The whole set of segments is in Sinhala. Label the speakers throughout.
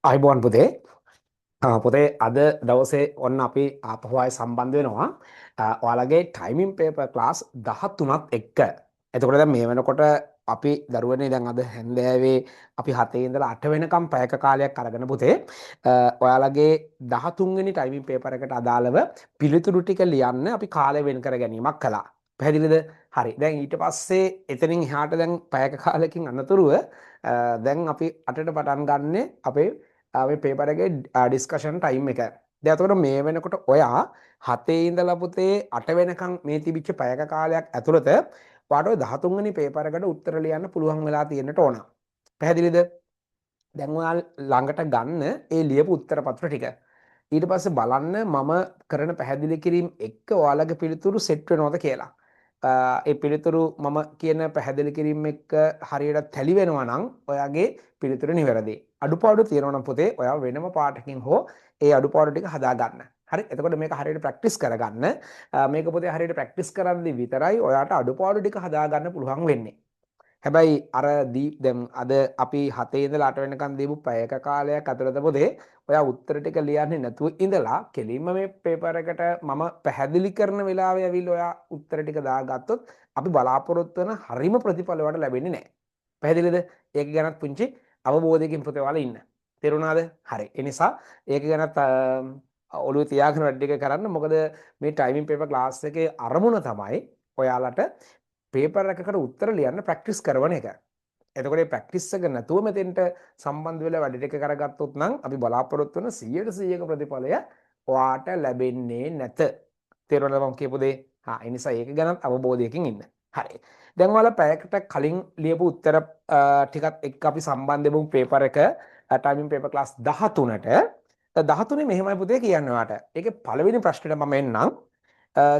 Speaker 1: අයිබෝන් පුතේ පුතේ අද දවසේ ඔන්න අපි ආපහු ආයෙ සම්බන්ධ වෙනවා ඔයාලගේ ටයිමින් පේපර් ක්ලාස් 13ත් එක්ක. එතකොට දැන් මේ වෙනකොට අපි දරුවනේ දැන් අද හැන්දෑවේ අපි 7 ඉඳලා 8 වෙනකම් පැයක කාලයක් අරගෙන පුතේ ඔයාලගේ 13 වෙනි ටයිමින් පේපර් එකට අදාළව පිළිතුරු ටික ලියන්න අපි කාලය වෙන් කර ගැනීමක් කළා. පැහැදිලිද? හරි. දැන් ඊට පස්සේ එතනින් එහාට දැන් පැයක කාලෙකින් අනතුරුව දැන් අපි 8ට පටන් ගන්න අපේ මේ පේපර් එකේ ඩිස්කෂන් ටයිම් එක. දැන් එතකොට මේ වෙනකොට ඔයා 7 ඉඳලා පුතේ 8 වෙනකන් මේ තිබිච්ච පැයක කාලයක් ඇතුළත ඔයාට ওই 13 වෙනි පේපර් එකට උත්තර ලියන්න පුළුවන් වෙලා තියෙන්නට ඕන. පැහැදිලිද? දැන් ඔයා ළඟට ගන්න ඒ ලියපු උත්තර පත්‍ර ටික. ඊට පස්සේ බලන්න මම කරන පැහැදිලි කිරීම එක්ක ඔයාලගේ පිළිතුරු සෙට් වෙනවද කියලා. ඒ පිළිතුරු මම කියන පැහැදිලි කිරීම එක්ක හරියට තැලි වෙනවා නම් ඔයාගේ පිළිතුර නිවැරදි. අඩුපාඩු තියෙනවා නම් පුතේ ඔයා වෙනම පාටකින් හෝ ඒ අඩුපාඩු ටික හදා ගන්න. හරි. එතකොට මේක හරියට ප්‍රැක්ටිස් කරගන්න. මේක පුතේ හරියට ප්‍රැක්ටිස් කරද්දි විතරයි ඔයාට අඩුපාඩු ටික හදා ගන්න පුළුවන් වෙන්නේ. හැබැයි අර දැන් අද අපි 7 ඉඳලා 8 වෙනකන් දීපු පැයක කාලයක් ඇතුළත පොතේ ඔයා උත්තර ටික ලියන්නේ නැතුව ඉඳලා කෙලින්ම මේ පේපර් එකට මම පැහැදිලි කරන වෙලාවේ ඇවිල්ලා ඔයා උත්තර ටික දාගත්තොත් අපි බලාපොරොත්තු වෙන හරිම ප්‍රතිඵල වලට ලැබෙන්නේ නැහැ. පැහැදිලිද? ඒක ගැනත් පුංචි අවබෝධයකින් පුතේ ඔයාලා ඉන්න. තේරුණාද? හරි. ඒ නිසා ඒක ගැනත් ඔළුවේ තියාගෙන වැඩ ටික කරන්න. මොකද මේ ටයිමින් පේපර් ක්ලාස් එකේ අරමුණ තමයි ඔයාලට පේපර් එකකට උත්තර ලියන්න ප්‍රැක්ටිස් කරන එක. එතකොට මේ ප්‍රැක්ටිස් එක නැතුව මෙතෙන්ට සම්බන්ධ වෙලා වැඩ ටික කරගත්තොත් නම් අපි බලාපොරොත්තු වෙන 100% ප්‍රතිඵලය ඔයාට ලැබෙන්නේ නැත. තේරුණාද මම කියපු දේ? ඒ නිසා ඒක ගැන අවබෝධයකින් ඉන්න. හරි. දැන් ඔයාලා පැයකට කලින් ලියපු උත්තර ටිකත් එක්ක අපි සම්බන්ධ වෙමු පේපර් එක ටයිමින් පේපර් ක්ලාස් 13ට. 13 මෙහෙමයි පුතේ කියන්නේ ඔයාට. ඒකේ පළවෙනි ප්‍රශ්නෙට මම එන්නම්.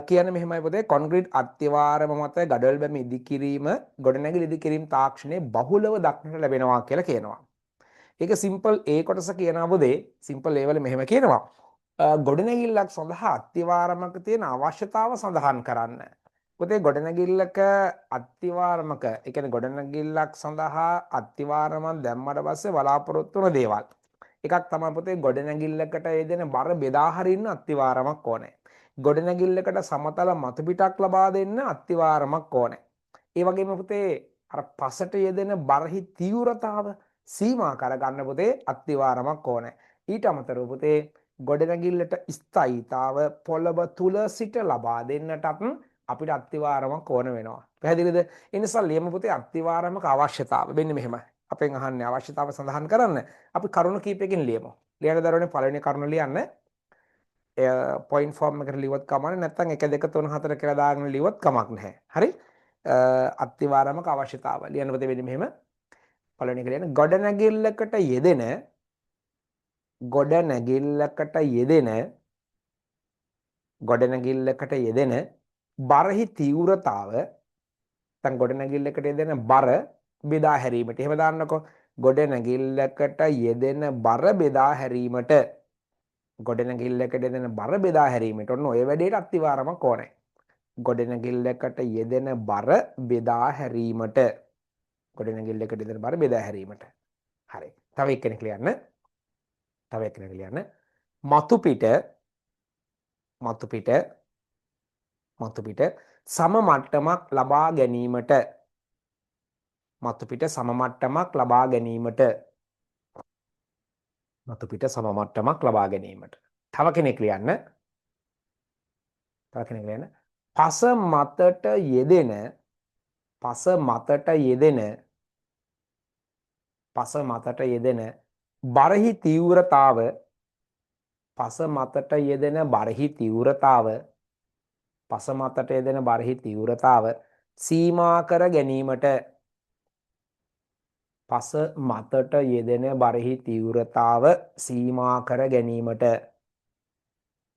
Speaker 1: කියන්නේ මෙහෙමයි පුතේ කොන්ක්‍රීට් අත්තිවාරම මත ගඩොල් බැමි ඉදිකිරීම ගොඩනැගිලි ඉදිකිරීම තාක්ෂණයේ බහුලව දක්නට ලැබෙනවා කියලා කියනවා. ඒක සිම්පල් A කොටස කියනවා පුතේ සිම්පල් A වල මෙහෙම කියනවා. ගොඩනැගිල්ලක් සඳහා අත්තිවාරමක තියෙන අවශ්‍යතාව සඳහන් කරන්න. පුතේ ගොඩනැගිල්ලක අත්තිවාරමක ඒ කියන්නේ ගොඩනැගිල්ලක් සඳහා අත්තිවාරමක් දැම්මට පස්සේ බලාපොරොත්තු වෙන දේවල්. එකක් තමයි පුතේ ගොඩනැගිල්ලකට යෙදෙන බර බෙදා හරින්න අත්තිවාරමක් ඕනේ. ගොඩනැගිල්ලකට සමතල මතු පිටක් ලබා දෙන්න අත්තිවාරමක් ඕනේ. ඒ වගේම පුතේ අර පසට යෙදෙන බරහි තීව්‍රතාව සීමා කරගන්න පුතේ අත්තිවාරමක් ඕනේ. ඊට අමතරව පුතේ ගොඩනැගිල්ලට ස්ථායීතාව පොළව තුල සිට ලබා දෙන්නටත් අපිට අත්තිවාරමක් ඕන වෙනවා. පැහැදිලිද? ඒ නිසා ලියමු පුතේ අත්තිවාරමක අවශ්‍යතාව. මෙන්න මෙහෙමයි. අපෙන් අහන්නේ අවශ්‍යතාව සඳහන් කරන්න. අපි කරුණු කීපයකින් ලියමු. ලියන දරුවනේ පළවෙනි කරුණ ලියන්න. පොයින්ට් ෆෝම් එකට ලියුවත් කමන්නේ නැත්නම් 1 2 3 4 කියලා දාගෙන ලියුවත් කමක් නැහැ. හරි? අත්තිවාරමක අවශ්‍යතාව. ලියන්න පුතේ වෙන්නේ මෙහෙම. පළවෙනි එක ලියන්න ගොඩනැගිල්ලකට යෙදෙන බරහි තීව්‍රතාව නැත්නම් ගොඩනැගිල්ලකට යෙදෙන බර බෙදා හැරීමට. එහෙම දාන්නකෝ. ගොඩනැගිල්ලකට යෙදෙන බර බෙදා හැරීමට. ගොඩනැගිල්ලකට යෙදෙන බර බෙදා හැරීමට. ඔන්න ඔය වැඩේට අත්තිවාරමක් ඕනේ. ගොඩනැගිල්ලකට යෙදෙන බර බෙදා හැරීමට. ගොඩනැගිල්ලකට යෙදෙන බර බෙදා හැරීමට. හරි. තව එක්කෙනෙක් ලියන්න. මතු පිට සම මට්ටමක් ලබා ගැනීමට. මතු පිට සම මට්ටමක් ලබා ගැනීමට. මතු පිට සම මට්ටමක් ලබා ගැනීමට. තව කෙනෙක් ලියන්න. පස මතට යෙදෙන බරහි තීව්‍රතාව සීමා කර ගැනීමට. පස මතට යෙදෙන බරහි තීව්‍රතාව සීමා කර ගැනීමට.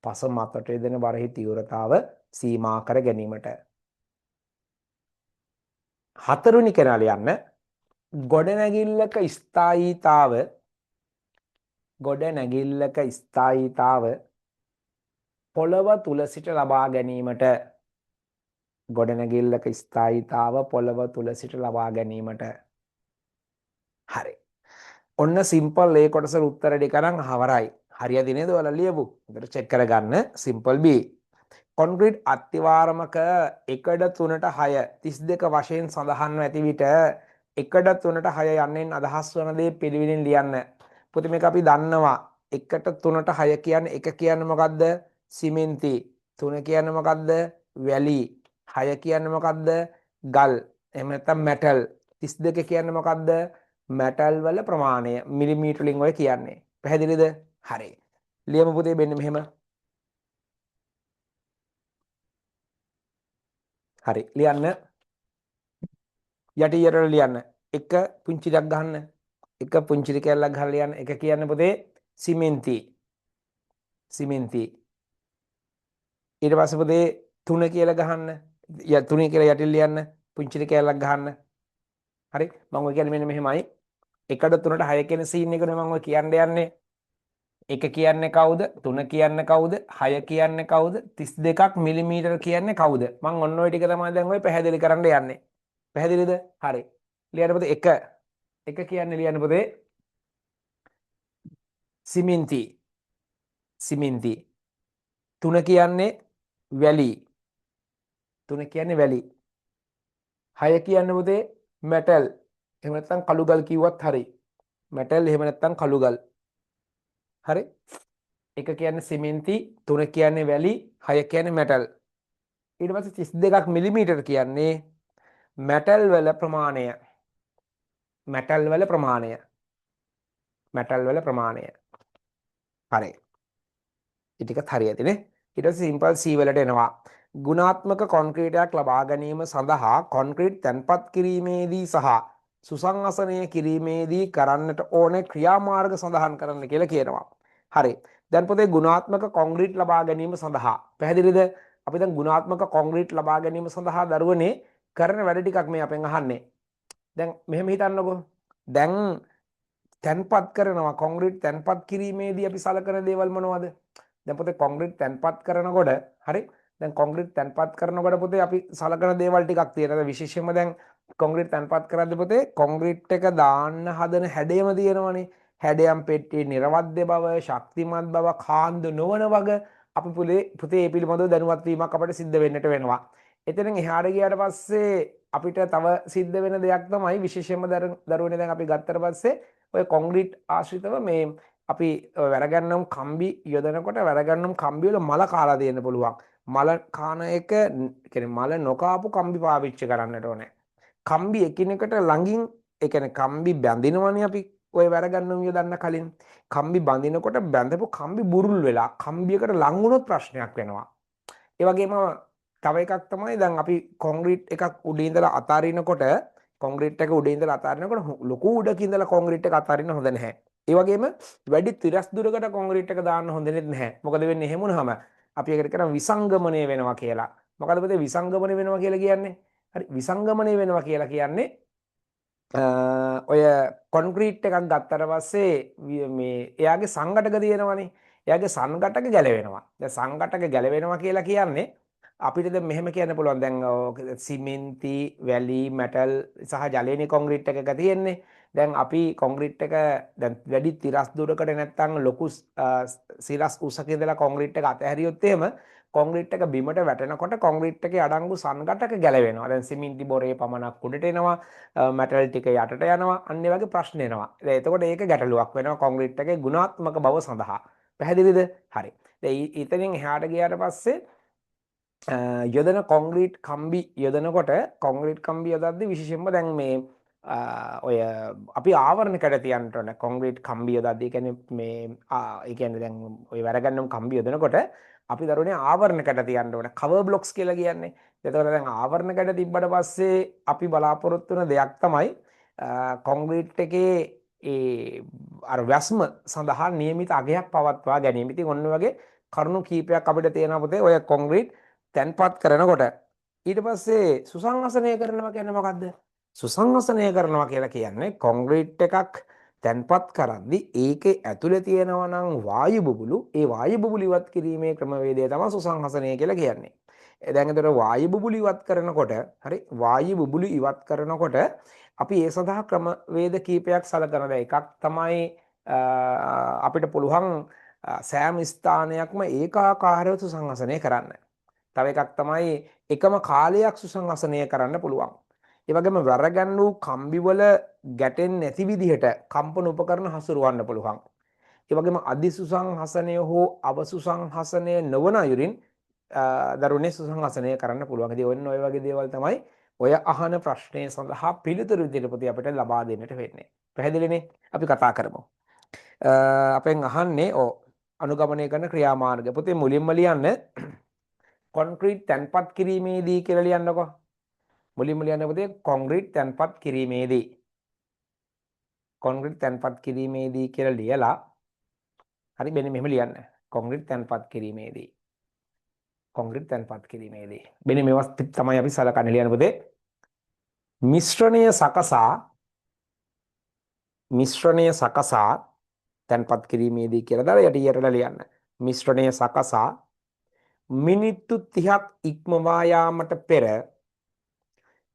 Speaker 1: පස මතට යෙදෙන බරහි තීව්‍රතාව සීමා කර ගැනීමට. හතරවෙනි කෙනා ලියන්න. ගොඩනැගිල්ලක ස්ථායීතාව පොළව තුල සිට ලබා ගැනීමට. ගොඩනැගිල්ලක ස්ථායීතාව පොළව තුල සිට ලබා ගැනීමට. හරි. ඔන්න සිම්පල් A කොටසට උත්තර ටික අරන් හවරයි. හරියද නේද ඔයාලා ලියපු? හොඳට චෙක් කරගන්න සිම්පල් B. කොන්ක්‍රීට් අත්තිවාරමක 1ට 3ට 6 32 වශයෙන් සඳහන්ව ඇති විට 1ට 3ට 6 යන්නෙන් අදහස් වන දේ පිළිවෙලින් ලියන්න. පුතේ මේක අපි දන්නවා 1ට 3ට 6 කියන්නේ 1 කියන්නේ මොකද්ද? සිමෙන්ති. 3 කියන්නේ මොකද්ද? වැලි. 6 කියන්නේ මොකද්ද? ගල්. එහෙම නැත්නම් මෙටල්. 32 කියන්නේ මොකද්ද? මෙටල් වල ප්‍රමාණය මිලිමීටර වලින් ඔය කියන්නේ. පැහැදිලිද? හරි. ලියමු පුතේ මෙන්න මෙහෙම. හරි. ලියන්න. යටියට ලියන්න. එක පුංචි දෙයක් ගහන්න. එක පුංචි කැල්ලක් ගහලා ලියන්න. එක කියන්නේ පුතේ සිමෙන්ති. සිමෙන්ති. ඊට පස්සේ පුතේ 3 කියලා ගහන්න. 3 කියලා යටින් ලියන්න. පුංචි කැල්ලක් ගහන්න. හරි. මම ඔය කියන්නේ මෙන්න මෙහෙමයි. 1ට 3ට 6 කියන සීන් එකනේ මම ඔය කියන්න යන්නේ. 1 කියන්නේ කවුද? 3 කියන්නේ කවුද? 6 කියන්නේ කවුද? 32ක් මිලිමීටර කියන්නේ කවුද? මම ඔන්න ඔය ටික තමයි දැන් ඔය පැහැදිලි කරන්න යන්නේ. පැහැදිලිද? හරි. ලියන්න පුතේ 1. 1 කියන්නේ ලියන්න පුතේ සිමෙන්ති. සිමෙන්ති. 3 කියන්නේ වැලි. 3 කියන්නේ වැලි. 6 කියන්නේ පුතේ මෙටල්. එහෙම නැත්නම් කළු ගල් කිව්වත් හරි. මෙටල් එහෙම නැත්නම් කළු ගල්. හරි. 1 කියන්නේ සිමෙන්ති, 3 කියන්නේ වැලි, 6 කියන්නේ මෙටල්. ඊට පස්සේ 32ක් මිලිමීටර කියන්නේ මෙටල් වල ප්‍රමාණය. මෙටල් වල ප්‍රමාණය. මෙටල් වල ප්‍රමාණය. හරි. ඒ ටිකත් හරියටනේ. ඊට පස්සේ සිම්පල් C වලට එනවා. ගුණාත්මක කොන්ක්‍රීටයක් ලබා ගැනීම සඳහා කොන්ක්‍රීට් තැන්පත් කිරීමේදී සහ සුසංꯑසනය කිරීමේදී කරන්නට ඕනේ ක්‍රියාමාර්ග සඳහන් කරන්න කියලා කියනවා. හරි. දැන් පොතේ ගුණාත්මක කොන්ක්‍රීට් ලබා ගැනීම සඳහා පැහැදිලිද? අපි දැන් ගුණාත්මක කොන්ක්‍රීට් ලබා ගැනීම සඳහා දරුවනේ කරන වැඩ ටිකක් මේ අපෙන් අහන්නේ. දැන් මෙහෙම හිතන්නකෝ. දැන් තැන්පත් කරනවා කොන්ක්‍රීට් තැන්පත් කිරීමේදී අපි සලකන දේවල් මොනවද? දැන් පොතේ කොන්ක්‍රීට් තැන්පත් කරනකොට හරි දැන් කොන්ක්‍රීට් තැන්පත් කරනකොට පොතේ අපි සලකන දේවල් ටිකක් තියෙනවා. විශේෂයෙන්ම දැන් කොන්ක්‍රීට් තැන්පත් කරද්දී පොතේ කොන්ක්‍රීට් එක දාන්න හදන හැඩයම තියෙනවනේ. හැඩයම් පෙට්ටියේ නිර්වද්‍ය බව, ශක්තිමත් බව, කාන්දු නොවන වගේ අපි පුතේ ඒ පිළිබඳව දැනුවත් වීමක් අපිට සිද්ධ වෙන්නට වෙනවා. එතනින් එහාට ගියාට පස්සේ අපිට තව සිද්ධ වෙන දෙයක් තමයි විශේෂයෙන්ම දරුවනේ දැන් අපි ගත්තට පස්සේ ඔය කොන්ක්‍රීට් ආශ්‍රිතව මේ අපි වැරගන්නම් කම්බි යොදනකොට වැරගන්නම් කම්බි වල මල කාලා තියෙන්න පුළුවන්. මල කාන එක කියන්නේ මල නොකාපු කම්බි පාවිච්චි කරන්නට ඕනේ. කම්බි එකිනෙකට ළඟින් ඒ කියන්නේ කම්බි බැඳිනවනේ අපි ඔය වැරගන්නම් යොදන්න කලින්. කම්බි බඳිනකොට බැඳපු කම්බි බුරුල් වෙලා කම්බියකට ලං වුණොත් ප්‍රශ්නයක් වෙනවා. ඒ වගේම තව එකක් තමයි දැන් අපි කොන්ක්‍රීට් එකක් උඩින් ඉඳලා අතාරිනකොට කොන්ක්‍රීට් එක උඩින් ඉඳලා අතාරිනකොට ලොකු උඩකින් ඉඳලා කොන්ක්‍රීට් එක අතාරින්න හොඳ නැහැ. ඒ වගේම වැඩි තිරස් දුරකට කොන්ක්‍රීට් එක දාන්න හොඳ නැහැ. මොකද වෙන්නේ එහෙම වුණාම අපි ඒකට කරන විසංගමණය වෙනවා කියලා. මොකද පුතේ විසංගමණය වෙනවා කියලා කියන්නේ? හරි විසංගමණය වෙනවා කියලා කියන්නේ ඔය කොන්ක්‍රීට් එකක් ගත්තට පස්සේ මේ එයාගේ සංඝටක තියෙනවනේ. එයාගේ සංඝටක ගැලවෙනවා. දැන් සංඝටක ගැලවෙනවා කියලා කියන්නේ අපිට දැන් මෙහෙම කියන්න පුළුවන්. දැන් සිමෙන්ති, වැලි, මෙටල් සහ ජලේනි කොන්ක්‍රීට් එකක තියෙන්නේ. දැන් අපි කොන්ක්‍රීට් එක දැන් වැඩි තිරස් දුරකට නැත්තම් ලොකු සිරස් උසක ඉඳලා කොන්ක්‍රීට් එක අතහැරියොත් එහෙම කොන්ක්‍රීට් එක බිමට වැටෙනකොට කොන්ක්‍රීට් එකේ අඩංගු සංඝටක ගැලවෙනවා. දැන් සිමෙන්ති බොරේ පමණක් උඩට එනවා. මැටල් ටික යටට යනවා. අන්න ඒ වගේ ප්‍රශ්න එනවා. දැන් එතකොට ඒක ගැටලුවක් වෙනවා කොන්ක්‍රීට් එකේ ගුණාත්මක බව සඳහා. පැහැදිලිද? හරි. දැන් ඊතනින් එහාට ගියාට පස්සේ යොදන කොන්ක්‍රීට් කම්බි යොදනකොට කොන්ක්‍රීට් කම්බි යොදද්දී විශේෂයෙන්ම දැන් මේ ඔය අපි ආවරණ කැඩ තියන්න ඕන කොන්ක්‍රීට් කම්බි යොදද්දී කියන්නේ මේ ඒ කියන්නේ දැන් ඔය වැරගන්නම් කම්බි යොදනකොට අපි දරුවනේ ආවරණ කැඩ තියන්න ඕන කවර් බ්ලොක්ස් කියලා කියන්නේ. එතකොට දැන් ආවරණ කැඩ තිබ්බට පස්සේ අපි බලාපොරොත්තු වෙන දෙයක් තමයි කොන්ක්‍රීට් එකේ ඒ අර වැස්ම සඳහා නියමිත අගයක් පවත්වා ගැනීම. ඉතින් ඔන්න වගේ කරුණු කීපයක් අපිට තියෙනවා පුතේ ඔය කොන්ක්‍රීට් තැන්පත් කරනකොට. ඊට පස්සේ සුසංꯑසනය කරනවා කියන්නේ මොකද්ද? සුසංꯑසනය කරනවා කියලා කියන්නේ කොන්ක්‍රීට් එකක් තැන්පත් කරද්දී ඒකේ ඇතුලේ තියෙනවා නම් වායු බුබුලු ඒ වායු බුබුලු ඉවත් කිරීමේ ක්‍රමවේදය තමයි සුසංහසනය කියලා කියන්නේ. දැන් එතකොට වායු බුබුලු ඉවත් කරනකොට හරි වායු බුබුලු ඉවත් කරනකොට අපි ඒ සඳහා ක්‍රමවේද කීපයක් සලකනවා. එකක් තමයි අපිට පුළුවන් සෑම ස්ථානයක්ම ඒකාකාරව සුසංහසනය කරන්න. තව එකක් තමයි එකම කාලයක් සුසංහසනය කරන්න පුළුවන්. ඒ වගේම වැරගන්න වූ කම්බිවල ගැටෙන්නේ නැති විදිහට කම්පන උපකරණ හසුරවන්න පුළුවන්. ඒ වගේම අධිසුසංහසනය හෝ අවසුසංහසනය නොවන අයුරින් දරුණේ සුසංහසනය කරන්න පුළුවන්. ඉතින් ඔන්න ඔය වගේ දේවල් තමයි ඔය අහන ප්‍රශ්නය සඳහා පිළිතුරු විදිහට අපිට ලබා දෙන්නට වෙන්නේ. පැහැදිලිනේ? අපි කතා කරමු. අපෙන් අහන්නේ අනුගමනය කරන ක්‍රියාමාර්ග. පුතේ මුලින්ම ලියන්න කොන්ක්‍රීට් තැන්පත් කිරීමේදී කියලා ලියන්නකෝ. මුලින්ම ලියන්න පුතේ කොන්ක්‍රීට් තැන්පත් කිරීමේදී. කොන්ක්‍රීට් තැන්පත් කිරීමේදී කියලා ලියලා හරි මෙන්න මෙහෙම ලියන්න. කොන්ක්‍රීට් තැන්පත් කිරීමේදී. කොන්ක්‍රීට් තැන්පත් කිරීමේදී. මෙන්න මේවා තමයි අපි සලකන්නේ ලියන්න පුතේ. මිශ්‍රණය සකසා තැන්පත් කිරීමේදී කියලා දාලා යටියටලා ලියන්න. මිශ්‍රණය සකසා මිනිත්තු 30ක් ඉක්මවා යාමට පෙර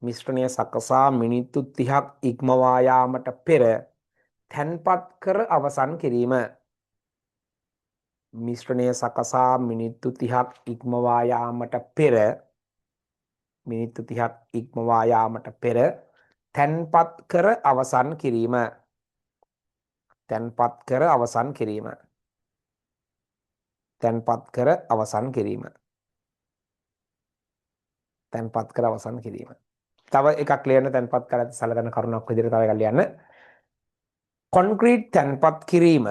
Speaker 1: මිශ්‍රණය සකසා මිනිත්තු 30ක් ඉක්මවා යාමට පෙර තැන්පත් කර අවසන් කිරීම. මිශ්‍රණය සකසා මිනිත්තු 30ක් ඉක්මවා යාමට පෙර මිනිත්තු 30ක් ඉක්මවා යාමට පෙර තැන්පත් කර අවසන් කිරීම. තැන්පත් කර අවසන් කිරීම. තැන්පත් කර අවසන් කිරීම. තැන්පත් කර අවසන් කිරීම. තව එකක් ලියන්න තැන්පත් කරලා සලකන කරුණක් විදිහට තව එකක් ලියන්න. කොන්ක්‍රීට් තැන්පත් කිරීම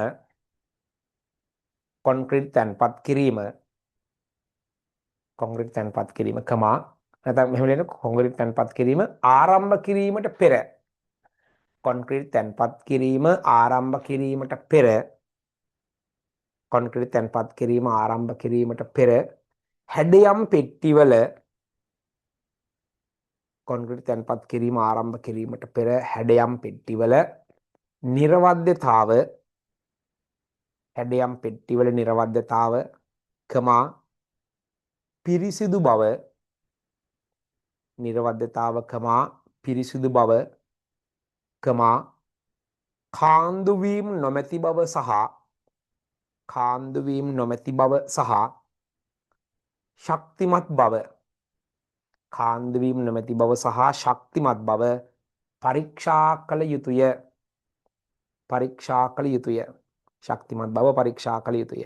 Speaker 1: කොන්ක්‍රීට් තැන්පත් කිරීම කොන්ක්‍රීට් තැන්පත් කිරීම කමා නැත්නම් මෙහෙම ලියන්න කොන්ක්‍රීට් තැන්පත් කිරීම ආරම්භ කිරීමට පෙර කොන්ක්‍රීට් තැන්පත් කිරීම ආරම්භ කිරීමට පෙර කොන්ක්‍රීට් තැන්පත් කිරීම ආරම්භ කිරීමට පෙර හැඩයම් පෙට්ටිවල කොන්ක්‍රීට් තැන්පත් කිරීම ආරම්භ කිරීමට පෙර හැඩයම් පෙට්ටිවල නිර්වද්‍යතාව හැඩයම් පෙට්ටිවල නිර්වද්‍යතාව කමා පිරිසිදු බව නිර්වද්‍යතාව කමා පිරිසිදු බව කමා කාන්දු වීම නොමැති බව සහ කාන්දු වීම නොමැති බව සහ ශක්තිමත් බව කාන්දු වීම නොමැති බව සහ ශක්තිමත් බව පරීක්ෂා කළ යුතුය. පරීක්ෂා කළ යුතුය. ශක්තිමත් බව පරීක්ෂා කළ යුතුය.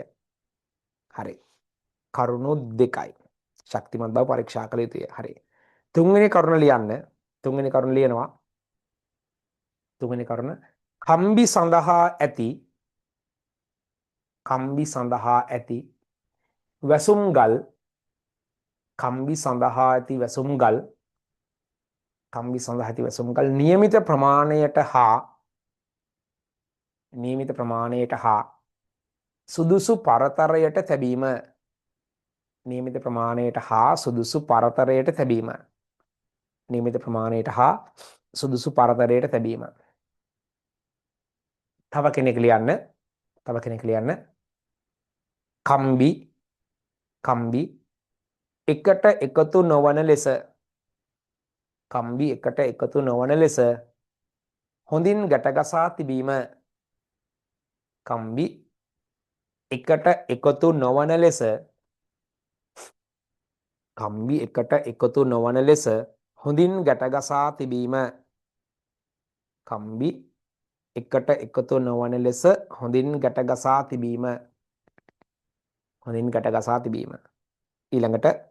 Speaker 1: හරි. කරුණු දෙකයි. ශක්තිමත් බව පරීක්ෂා කළ යුතුය. හරි. තුන්වෙනි කරුණ ලියන්න. තුන්වෙනි කරුණ ලියනවා. තුන්වෙනි කරුණ කම්බි සඳහා ඇති වැසුම්ගල් කම්බි සඳහා ඇති වැසුම්ගල් නියමිත ප්‍රමාණයට හා සුදුසු පරතරයට තැබීම. නියමිත ප්‍රමාණයට හා සුදුසු පරතරයට තැබීම. නියමිත ප්‍රමාණයට හා සුදුසු පරතරයට තැබීම. තව කෙනෙක් ලියන්න. කම්බි එකට එකතු නොවන ලෙස කම්බි එකට එකතු නොවන ලෙස හොඳින් ගැටගසා තිබීම. කම්බි එකට එකතු නොවන ලෙස කම්බි එකට එකතු නොවන ලෙස හොඳින් ගැටගසා තිබීම. කම්බි එකට එකතු නොවන ලෙස හොඳින් ගැටගසා තිබීම. හොඳින් ගැටගසා තිබීම. ඊළඟට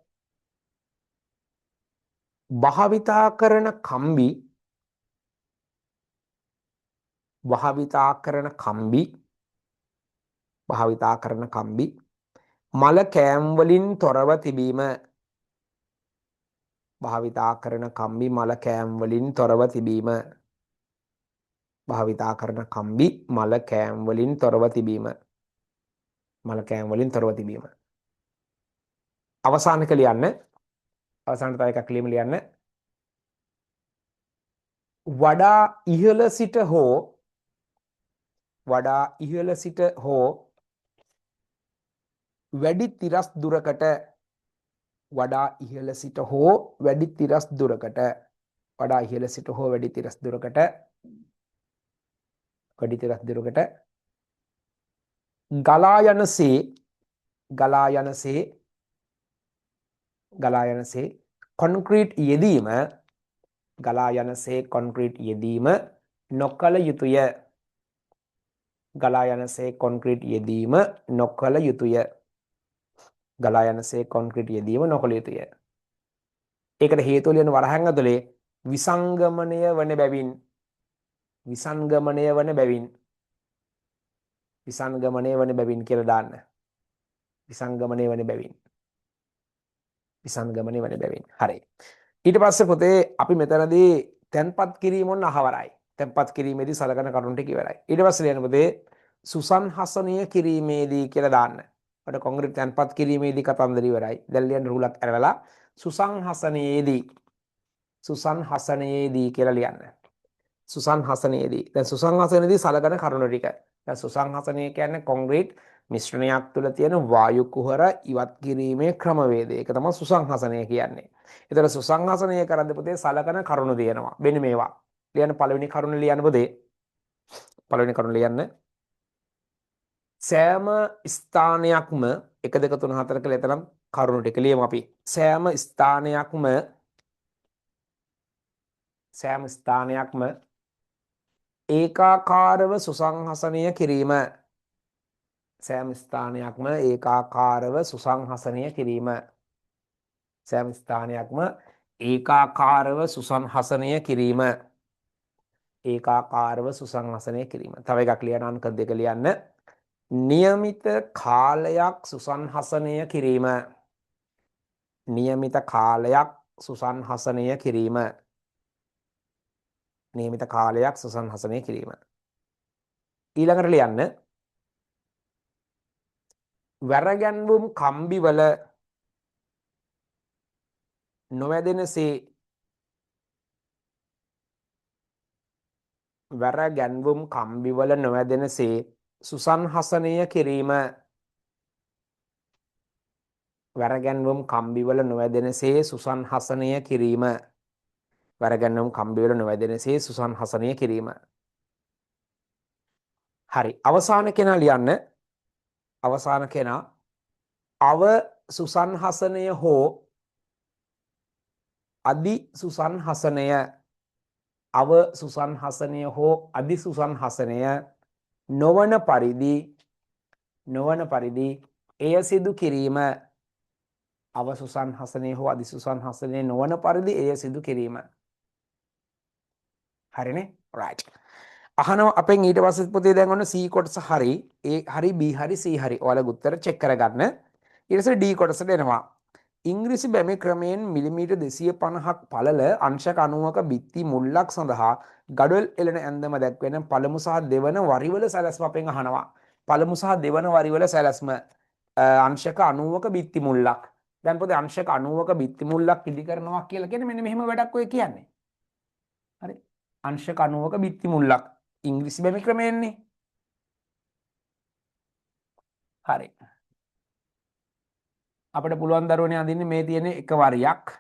Speaker 1: භාවිතා කරන කම්බි මල කෑම් වලින් තොරව තිබීම. භාවිතා කරන කම්බි මල කෑම් වලින් තොරව තිබීම. භාවිතා කරන කම්බි මල කෑම් වලින් තොරව තිබීම. මල කෑම් වලින් තොරව තිබීම. අවසානක ලියන්න. අවසානට තව එකක් ලියන්න. වඩා ඉහළ සිට හෝ වඩා ඉහළ සිට හෝ වැඩි තිරස් දුරකට වඩා ඉහළ සිට හෝ වැඩි තිරස් දුරකට වඩා ඉහළ සිට හෝ වැඩි තිරස් දුරකට ගලා යනසේ කොන්ක්‍රීට් යෙදීම ගලා යනසේ කොන්ක්‍රීට් යෙදීම නොකළ යුතුය. ගලා යනසේ කොන්ක්‍රීට් යෙදීම නොකළ යුතුය. ගලා යනසේ කොන්ක්‍රීට් යෙදීම නොකළ යුතුය. ඒකට හේතුව ලියන වරහන් ඇතුලේ විසංගමණය වන බැවින් විසංගමණය වන බැවින් කියලා දාන්න. විසංගමණය වන බැවින්. හරි. ඊට පස්සේ පොතේ අපි මෙතනදී තැන්පත් කිරීම ඔන්න අහවරයි. තැන්පත් කිරීමේදී සලකන කරුණු ටික ඉවරයි. ඊට පස්සේ ලියන්න පොතේ සුසංහසනීය කිරීමේදී කියලා දාන්න. ඔකට කොන්ක්‍රීට් තැන්පත් කිරීමේදී කතන්දර ඉවරයි. දැන් ලියන්න රූලක් අරවලා සුසංහසනයේදී කියලා ලියන්න. සුසංහසනයේදී. දැන් සුසංහසනයේදී සලකන කරුණු ටික. දැන් සුසංහසනය කියන්නේ කොන්ක්‍රීට් මිශ්‍රණයක් තුළ තියෙන වායු කුහර ඉවත් කිරීමේ ක්‍රමවේදය. ඒක තමයි සුසංහසනය කියන්නේ. එතකොට සුසංහසනය කරද්දී පුතේ සලකන කරුණු තියෙනවා. මෙන්න මේවා. ලියන්න පළවෙනි කරුණ ලියන්න පුතේ. පළවෙනි කරුණ ලියන්න. සෑම ස්ථානයක්ම 1 2 3 4 කියලා එතනම් කරුණු ටික ලියමු අපි. සෑම ස්ථානයක්ම ඒකාකාරව සුසංහසනය කිරීම. සෑම ස්ථානයක්ම ඒකාකාරව සුසංහසනය කිරීම. සෑම ස්ථානයක්ම ඒකාකාරව සුසංහසනය කිරීම. ඒකාකාරව සුසංහසනය කිරීම. තව එකක් ලියන්න අංක 2 ලියන්න. નિયમિત කාලයක් සුසංහසනය කිරීම. નિયમિત කාලයක් සුසංහසනය කිරීම. નિયમિત කාලයක් සුසංහසනය කිරීම. ඊළඟට ලියන්න වැරගැන්වුම් කම්බිවල නොවැදෙනසේ වැරගැන්වුම් කම්බිවල නොවැදෙනසේ සුසංහසනය කිරීම. වැරගැන්වුම් කම්බිවල නොවැදෙනසේ සුසංහසනය කිරීම. වැරගැන්වුම් කම්බිවල නොවැදෙනසේ සුසංහසනය කිරීම. හරි. අවසාන කෙනා ලියන්න. අවසාන කෙනා අව සුසංහසනය හෝ අදි සුසංහසනය අව සුසංහසනය හෝ අදි සුසංහසනය නොවන පරිදි එය සිදු කිරීම. අව සුසංහසනය හෝ අදි සුසංහසනය නොවන පරිදි එය සිදු කිරීම. හරිනේ? right. අහනවා අපෙන් ඊට පස්සේ පුතේ දැන් ඔන්න C කොටස හරි A හරි B හරි C හරි ඔයාලගේ උත්තර චෙක් කරගන්න. ඊට පස්සේ D කොටසට එනවා. ඉංග්‍රීසි බැමි ක්‍රමයෙන් මිලිමීටර් 250ක් පළල අංශක 90ක බිත්ති මුල්ලක් සඳහා ගඩොල් එළන ඇන්දම දැක්වෙන පළමු සහ දෙවන වරිවල සැලැස්ම අපෙන් අහනවා. පළමු සහ දෙවන වරිවල සැලැස්ම අංශක 90ක බිත්ති මුල්ලක්. දැන් පොතේ අංශක 90ක බිත්ති මුල්ලක් ඉදි කරනවා කියලා කියන්නේ මෙන්න මෙහෙම වැඩක් ඔය කියන්නේ. හරි. අංශක 90ක බිත්ති මුල්ලක් ඉංග්‍රීසි බැමි ක්‍රමයෙන්නේ. හරි. අපිට පුළුවන් දරුවනේ අඳින්න මේ තියෙන එක වරියක්.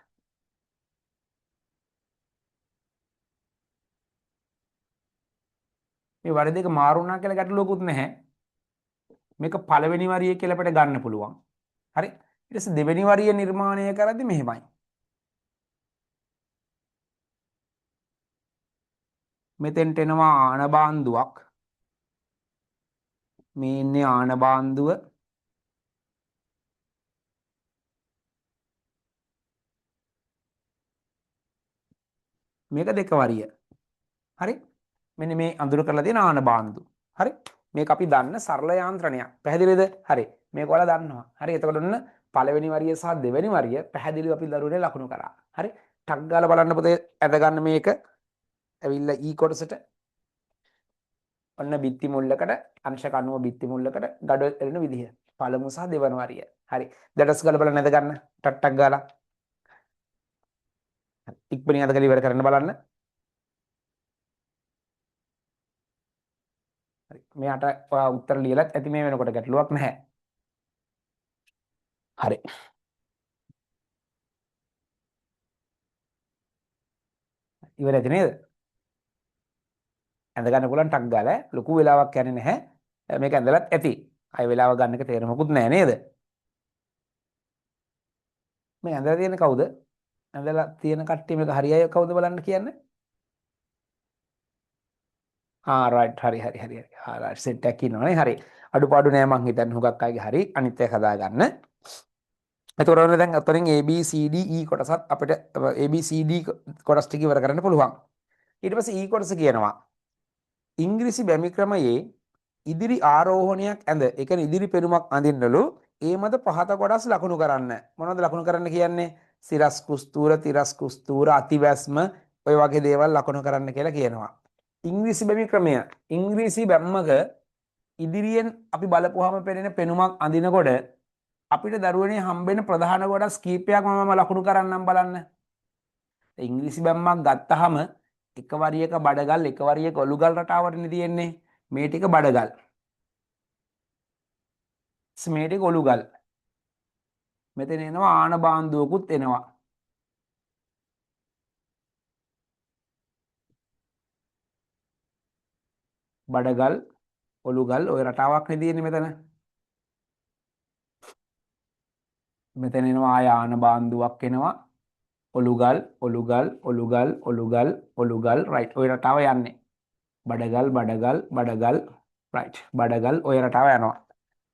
Speaker 1: මේ වර දෙක මාරු වුණා කියලා ගැටලුවකුත් නැහැ. මේක පළවෙනි වරිය කියලා අපිට ගන්න පුළුවන්. හරි. ඊට පස්සේ දෙවෙනි වරිය නිර්මාණය කරද්දි මෙහෙමයි. මෙතෙන්ට එනවා ආන බාන්දුවක්. මේ ඉන්නේ ආන බාන්දුව. මේක දෙක වරිය. හරි. මෙන්න මේ අඳුර කරලා තියෙන ආන බාන්දු. හරි. මේක අපි දන්න සරල යාන්ත්‍රණයක්. පැහැදිලිද? හරි. මේක ඔයාලා දන්නවා. හරි. එතකොට ඔන්න පළවෙනි වරිය සහ දෙවෙනි වරිය පැහැදිලිව අපි දරුවනේ ලකුණු කරා. හරි. ටක් ගාලා බලන්න පුතේ ඇද ගන්න මේක. ඇවිල්ලා ඊ කොටසට ඔන්න බිත්ති මුල්ලකට අංශක 90 බිත්ති මුල්ලකට ගඩොල් එළන විදිහ. පළමු සහ දෙවන වරිය. හරි. දැඩස් ගාලා බලන්න ඇද ගන්න. ටක් ගාලා. ඉක්මනින් අද ගාලා ඉවර කරන්න බලන්න. මෙයාට ඔයා උත්තර ලියලත් ඇති මේ වෙනකොට ගැටලුවක් නැහැ. හරි. ඉවර ඇති නේද? ඇඳ ගන්න පුළුවන් ටක් ගාලා ලොකු වෙලාවක් යන්නේ නැහැ. මේක ඇඳලත් ඇති. අය වෙලාව ගන්න එක තේරෙමකුත් නැහැ නේද? මේ ඇඳලා තියෙන කවුද? ඇඳලා තියෙන කට්ටිය මේක හරියයි කවුද බලන්න කියන්නේ? රයිට් හරි හරි හරි හරි. රයිට් සෙට් එකක් ඉන්නවනේ. හරි. අඩුපාඩු නෑ මං හිතන්නේ හුඟක් අයගේ හරි. අනිත් එක හදා ගන්න. එතකොට ඔන්න දැන් අතරින් A B C D E කොටසත් අපිට A B C D කොටස් ටික ඉවර කරන්න පුළුවන්. ඊට පස්සේ E කොටස කියනවා ඉංග්‍රීසි බැමි ක්‍රමයේ ඉදිරි ආරෝහණයක් ඇඳ ඒ කියන්නේ ඉදිරි පෙනුමක් අඳින්නලු ඒ මත පහත කොටස් ලකුණු කරන්න. මොනවද ලකුණු කරන්න කියන්නේ? සිරස් කුස්තූර, තිරස් කුස්තූර, අතිවැස්ම ඔය වගේ දේවල් ලකුණු කරන්න කියලා කියනවා. ඉංග්‍රීසි බැමි ක්‍රමය. ඉංග්‍රීසි බැම්මක ඉදිරියෙන් අපි බලපුවාම පෙනෙන පෙනුමක් අඳිනකොට අපිට දරුවනේ හම්බෙන ප්‍රධාන කොටස් කීපයක් මම ලකුණු කරන්නම් බලන්න. ඉංග්‍රීසි බැම්මක් ගත්තාම එක වරියක බඩගල් එක වරියක ඔලුගල් රටාවටනේ තියෙන්නේ. මේ ටික බඩගල්. මේ ටික ඔලුගල්. මෙතන එනවා ආන බාන්දුවකුත් එනවා. බඩගල් ඔලුගල් ඔය රටාවක් නේ තියෙන්නේ මෙතන. මෙතන එනවා ආය ආන බාන්දුවක් එනවා. ඔලුගල් ඔලුගල් ඔලුගල් ඔලුගල් ඔලුගල් රයිට් ඔය රටාව යන්නේ. බඩගල් බඩගල් බඩගල් රයිට් බඩගල් ඔය රටාව යනවා.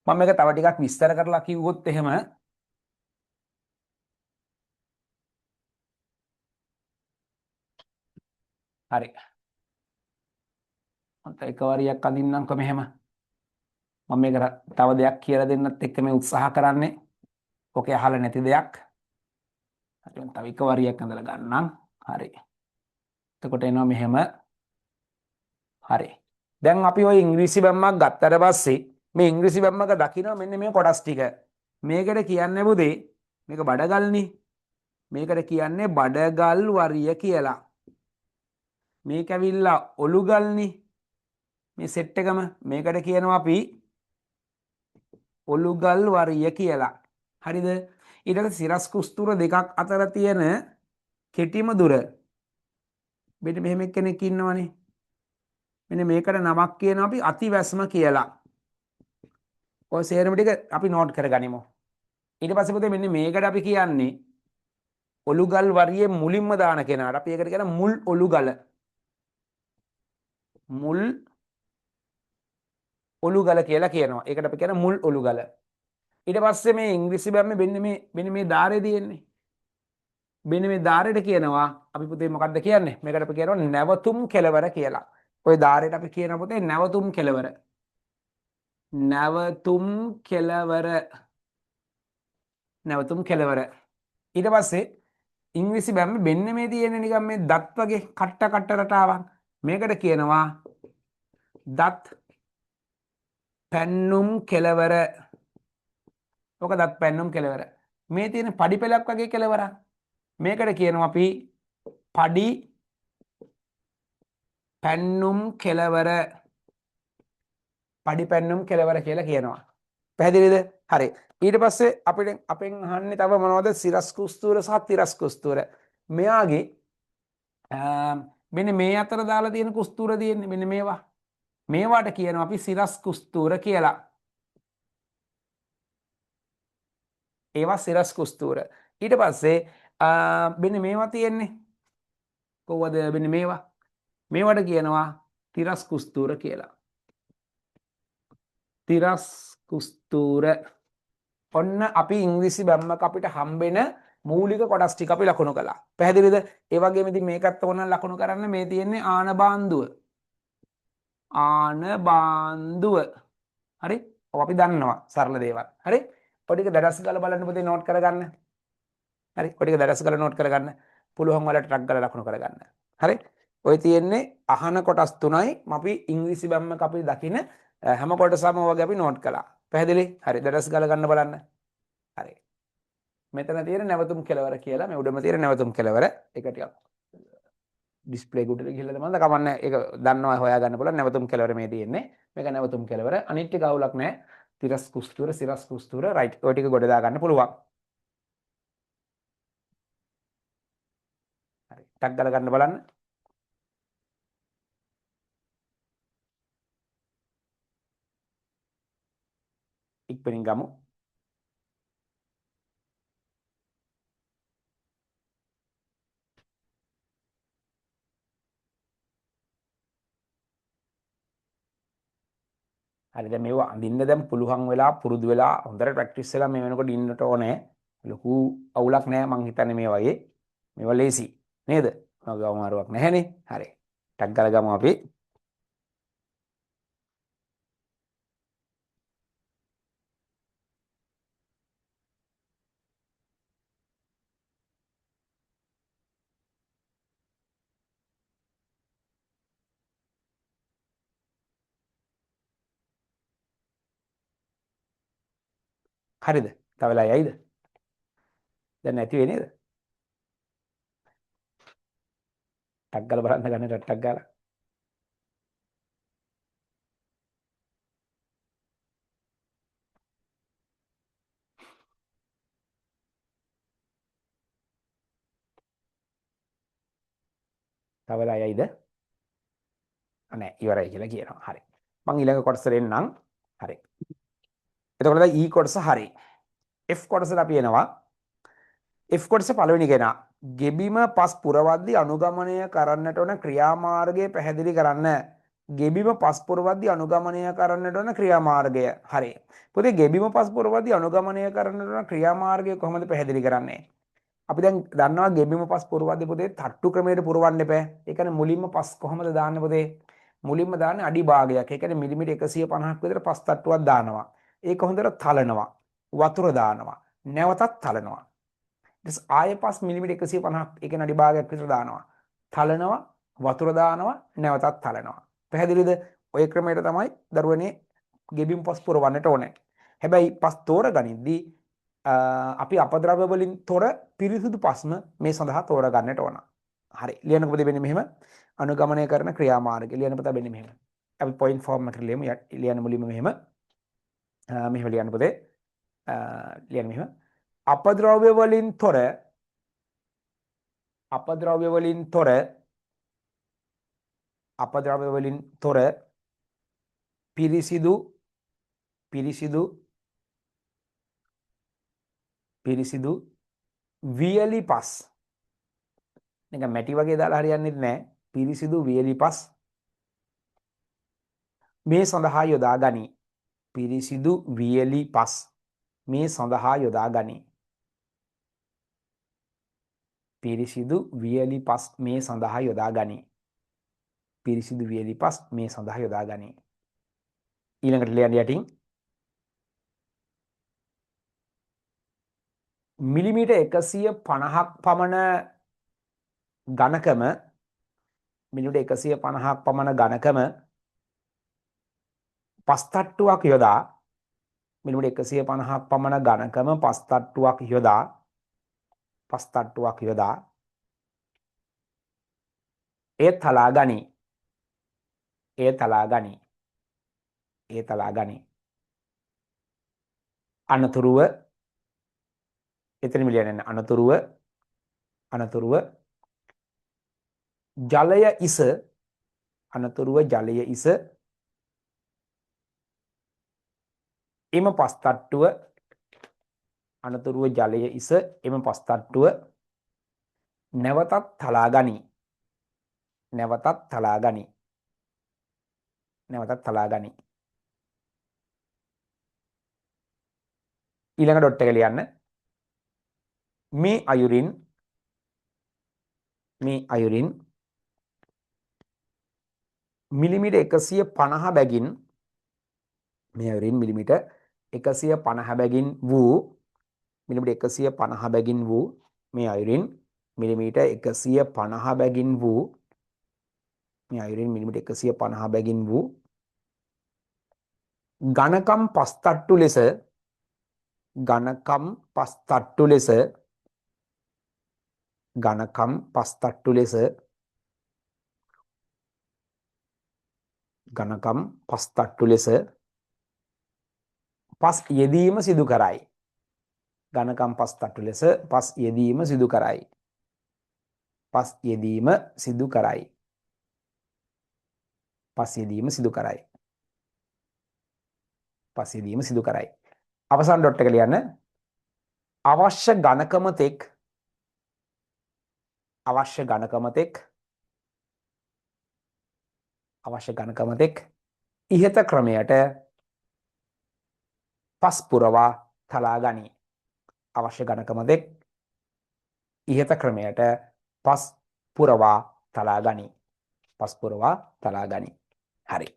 Speaker 1: මම මේක තව ටිකක් විස්තර කරලා කිව්වොත් එහෙම හරි. මම එක වරියක් අඳින්නම්කෝ මෙහෙම. මම මේක තව දෙයක් කියලා දෙන්නත් එක්ක මේ උත්සාහ කරන්නේ. ඔකේ අහලා නැති දෙයක්. හරි මම තව එක වරියක් අඳලා ගන්නම්. හරි. එතකොට එනවා මෙහෙම. හරි. දැන් අපි ওই ඉංග්‍රීසි බැම්මක් ගත්තට පස්සේ මේ ඉංග්‍රීසි බැම්මක දකින්න මෙන්න මේ කොටස් ටික. මේකට කියන්නේ බුදේ මේක බඩගල්නේ. මේකට කියන්නේ බඩගල් වරිය කියලා. මේක ඇවිල්ලා ඔලුගල්නේ. මේ සෙට් එකම මේකට කියනවා අපි ඔලුගල් වරිය කියලා. හරිද? ඊට පස්සේ සිරස් කුස්තුර දෙකක් අතර තියෙන කෙටිම දුර මෙන්න මෙහෙම කෙනෙක් ඉන්නවනේ. මෙන්න මේකට නමක් කියනවා අපි අතිවැස්ම කියලා. ඔය සේරම ටික අපි නෝට් කරගනිමු. ඊට පස්සේ පුතේ මෙන්න මේකට අපි කියන්නේ ඔලුගල් වරියේ මුලින්ම දාන කෙනාට අපි ඒකට කියන මුල් ඔලුගල. මුල් ඔලුගල කියලා කියනවා. ඒකට අපි කියන මුල් ඔලුගල. ඊට පස්සේ මේ ඉංග්‍රීසි බැම්මේ මෙන්න මේ ධාරේ තියෙන්නේ. මෙන්න මේ ධාරේට කියනවා අපි පුතේ මොකක්ද කියන්නේ? මේකට අපි කියනවා නැවතුම් කෙලවර කියලා. ওই ධාරේට අපි කියනවා පුතේ නැවතුම් කෙලවර. නැවතුම් කෙලවර. නැවතුම් කෙලවර. ඊට පස්සේ ඉංග්‍රීසි බැම්මේ මෙන්න මේ තියෙන නිකන් මේ දත් වගේ කට්ට රටාවක්. මේකට කියනවා දත් පැන්නුම් කෙලවර. ඔක දත් පැන්නුම් කෙලවර. මේ තියෙන පඩි පෙලක් වගේ කෙලවරක්. මේකට කියනවා අපි පඩි පැන්නුම් කෙලවර. පඩි පැන්නුම් කෙලවර කියලා කියනවා. පැහැදිලිද? හරි. ඊට පස්සේ අපෙන් අහන්නේ තව මොනවද? සිරස් කුස්තූර සහ තිරස් කුස්තූර. මෙයාගේ මෙන්න මේ අතර දාලා තියෙන කුස්තූර තියෙන්නේ මෙන්න මේවා. මේවාට කියනවා අපි සිරස් කුස්තූර කියලා. ඒවා සිරස් කුස්තූර. ඊට පස්සේ මෙන්න මේවා තියෙන්නේ කොහොමද? මෙන්න මේවා. මේවට කියනවා තිරස් කුස්තූර කියලා. තිරස් කුස්තූර. ඔන්න අපි ඉංග්‍රීසි බැම්මක අපිට හම්බෙන මූලික කොටස් ටික අපි ලකුණු කළා. පැහැදිලිද? ඒ වගේම ඉතින් මේකත් ඕන ලකුණු කරන්න මේ තියෙන්නේ ආන බාන්දුව. ආන බාන්දුව. හරි? ඔය අපි දන්නවා සරල දේවල්. හරි? ඔය ටික දඩස් ගාලා බලන්න පුතේ නෝට් කරගන්න. හරි? ඔය ටික දඩස් ගාලා නෝට් කරගන්න. පුළුවන් වලට ටක් ගාලා ලකුණු කරගන්න. හරි? ඔය තියෙන්නේ අහන කොටස් තුනයි අපි ඉංග්‍රීසි බැම්මක අපි දකින හැම කොටසම වගේ අපි නෝට් කළා. පැහැදිලි? හරි. දඩස් ගාලා ගන්න බලන්න. හරි. මෙතන තියෙන නැවතුම් කෙලවර කියලා මේ උඩම තියෙන නැවතුම් කෙලවර එක ටිකක් ඩිස්ප්ලේ ගුඩට ගිහිල්ලාද මන්ද කමන්නේ ඒක දන්නවා හොයාගන්න පුළුවන් නැවතුම් කෙලවර මේ තියෙන්නේ මේක නැවතුම් කෙලවර අනිත් ටික අවුලක් නැහැ තිරස් කුස්තුර සිරස් කුස්තුර රයිට් ඔය ටික ගොඩ දා ගන්න පුළුවන් හරි ටක් ගාලා ගන්න බලන්න ඉක්මනින් ගමු හරි දැන් මේව අඳින්න දැන් පුළුවන් වෙලා පුරුදු වෙලා හොඳට ප්‍රැක්ටිස් වෙලා මේ වෙනකොට ඉන්නට ඕනේ ලොකු අවුලක් නැහැ මං හිතන්නේ මේ වගේ මේවා ලේසි නේද මගේ අමාරුවක් නැහැනේ හරි ටක් ගාලා ගමු අපි හරිද තව වෙලා යයිද දැන් නැති වෙයි නේද ටක් ගාලා බලන්න ගන්න ටක් ගාලා තව වෙලා යයිද නෑ ඉවරයි කියලා කියනවා හරි මං ඊළඟ කොටසට එන්නම් හරි එතකොට දැන් E කොටස හරි F කොටසට අපි එනවා F කොටස පළවෙනි කෙනා ගෙබිම පස් පුරවද්දී අනුගමනය කරන්නට ඕන ක්‍රියාමාර්ගය පැහැදිලි කරන්න ගෙබිම පස් පුරවද්දී අනුගමනය කරන්නට ඕන ක්‍රියාමාර්ගය හරි පුතේ ගෙබිම පස් පුරවද්දී අනුගමනය කරන්නට ඕන ක්‍රියාමාර්ගය කොහොමද පැහැදිලි කරන්නේ අපි දැන් දන්නවා ගෙබිම පස් පුරවද්දී පුතේ තට්ටු ක්‍රමයට පුරවන්න එපා ඒ කියන්නේ මුලින්ම පස් කොහොමද දාන්නේ පුතේ මුලින්ම දාන්නේ අඩි භාගයක් ඒ කියන්නේ මිලිමීටර් 150ක් විතර පස් තට්ටුවක් දානවා ඒක හොඳට තලනවා වතුර දානවා නැවතත් තලනවා ආය 5 මිලිමීටර් 150ක් ඒ කියන්නේ අඩි භාගයක් විතර දානවා තලනවා වතුර දානවා නැවතත් තලනවා පැහැදිලිද ඔය ක්‍රමයට තමයි දරුවනේ ගෙබිම් පස් පුරවන්නට ඕනේ හැබැයි පස් තෝරගනිද්දී අපි අපද්‍රව්‍ය වලින් තොර පිරිසිදු පස්ම මේ සඳහා තෝරගන්නට ඕන හරි ලියන්නකො පුතේ මෙන්න මෙහෙම අනුගමනය කරන ක්‍රියාමාර්ගය ලියන්න පුතා මෙන්න මෙහෙම අපි පොයින්ට් ෆෝම් එකට ලියමු ලියන්න මුලින්ම මෙහෙම මෙහෙම ලියන්න පුතේ ලියන්න මෙහෙම අපද්‍රව්‍ය වලින් තොර අපද්‍රව්‍ය වලින් තොර අපද්‍රව්‍ය වලින් තොර පිරිසිදු පිරිසිදු පිරිසිදු වියලි පස් නිකන් මැටි වගේ දාලා හරියන්නේ නැහැ පිරිසිදු වියලි පස් මේ සඳහා යොදා ගනී පිරිසිදු වියලි පස් මේ සඳහා යොදා ගනී පිරිසිදු වියලි පස් මේ සඳහා යොදා ගනී පිරිසිදු වියලි පස් මේ සඳහා යොදා ගනී ඊළඟට ලියන්න යටින් මිලිමීටර් 150ක් පමණ ඝනකම මිලිමීටර් 150ක් පමණ ඝනකම පස් තට්ටුවක් යොදා මිලිමීටර් 150ක් පමණ ඝනකම පස් තට්ටුවක් යොදා පස් තට්ටුවක් යොදා ඒ තලා ගනී ඒ තලා ගනී ඒ තලා ගනී අනතුරුව එතන මිලියන අනතුරුව අනතුරුව ජලය ඉස අනතුරුව ජලය ඉස එම පස් තට්ටුව අනතුරුව ජලය ඉස එම පස් තට්ටුව නැවතත් තලා ගනී නැවතත් තලා ගනී නැවතත් තලා ගනී ඊළඟ ඩොට් එක ලියන්න මේ අයුරින් මිලිමීටර් 150 බැගින් මේ අයුරින් මිලිමීටර් 150 බැගින් වූ මිලිමීටර් 150 බැගින් වූ මේ අයුරින් මිලිමීටර් 150 බැගින් වූ මේ අයුරින් මිලිමීටර් 150 බැගින් වූ ඝනකම් පස් තට්ටු ලෙස ඝනකම් පස් තට්ටු ලෙස ඝනකම් පස් තට්ටු ලෙස ඝනකම් පස් තට්ටු ලෙස පස් යෙදීම සිදු කරයි. ඝනකම් පස් තට්ටු ලෙස පස් යෙදීම සිදු කරයි. පස් යෙදීම සිදු කරයි. පස් යෙදීම සිදු කරයි. පස් යෙදීම සිදු කරයි. අවසන් ඩොට් එක ලියන්න. අවශ්‍ය ඝනකම තෙක් අවශ්‍ය ඝනකම තෙක් අවශ්‍ය ඝනකම තෙක් ඉහත ක්‍රමයට පස් පුරවා තලා ගනී. අවශ්‍ය ඝනකම තෙක් ඉහත ක්‍රමයට පස් පුරවා තලා ගනී. පස් පුරවා තලා ගනී. හරි.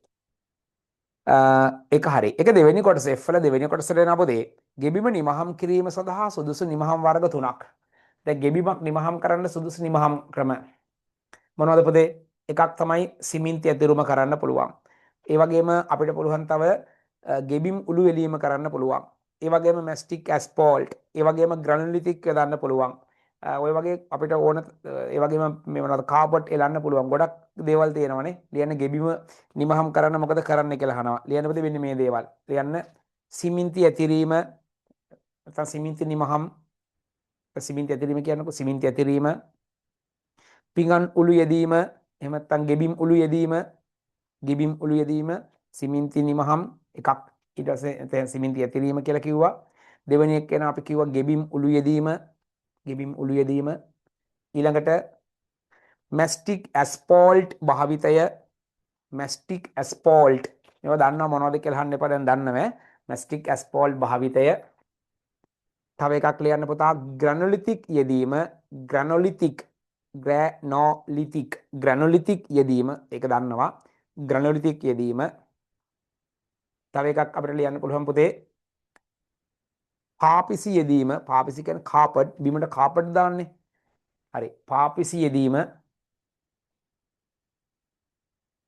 Speaker 1: ඒක හරි. ඒක දෙවෙනි කොටස F වල දෙවෙනි කොටසට එන අපොතේ ගෙබිම නිමහම් කිරීම සඳහා සුදුසු නිමහම් වර්ග තුනක්. දැන් ගෙබිමක් නිමහම් කරන්න සුදුසු නිමහම් ක්‍රම මොනවද පොතේ? එකක් තමයි සිමෙන්ති ඇතිරුම කරන්න පුළුවන්. ඒ වගේම අපිට පුළුවන් තව ගෙබිම් උළු එලීම කරන්න පුළුවන්. ඒ වගේම මැස්ටික් ඇස්පෝල්ට්, ඒ වගේම ග්‍රැනුලිටික් යොදන්න පුළුවන්. ඔය වගේ අපිට ඕන ඒ වගේම මේ මොනවද කාබට් එලන්න පුළුවන්. ගොඩක් දේවල් තියෙනවානේ. ලියන්න ගෙබිම නිමහම් කරන්න මොකද කරන්න කියලා අහනවා. ලියන්න පොතේ මෙන්න මේ දේවල්. ලියන්න සිමෙන්ති ඇතිරීම නැත්නම් සිමෙන්ති නිමහම් සිමෙන්ති ඇතිරීම කියන්නකො සිමෙන්ති ඇතිරීම පිඟන් උළු යෙදීම එහෙම නැත්නම් ගෙබිම් උළු යෙදීම ගෙබිම් උළු යෙදීම සිමෙන්ති නිමහම් එකක් ඊට පස්සේ සිමෙන්ති ඇතිරීම කියලා කිව්වා දෙවෙනි එක වෙන අපි කිව්වා ගෙබිම් උළු යෙදීම ඊළඟට මැස්ටික් ඇස්පෝල්ට් භාවිතය මැස්ටික් ඇස්පෝල්ට් මේවා දන්නව මොනවද කියලා අහන්න එපා දැන් දන්නව මැස්ටික් ඇස්පෝල්ට් භාවිතය තව එකක් ලියන්න පුතා ග්‍රැනුලිටික් යෙදීම ග්‍රැනුලිටික් යෙදීම ඒක දන්නවා ග්‍රැනුලිටික් යෙදීම තව එකක් අපිට ලියන්න පුළුවන් පුතේ පාපිසි යෙදීම පාපිසි කියන්නේ කාපට් බිමට කාපට් දාන්නේ හරි පාපිසි යෙදීම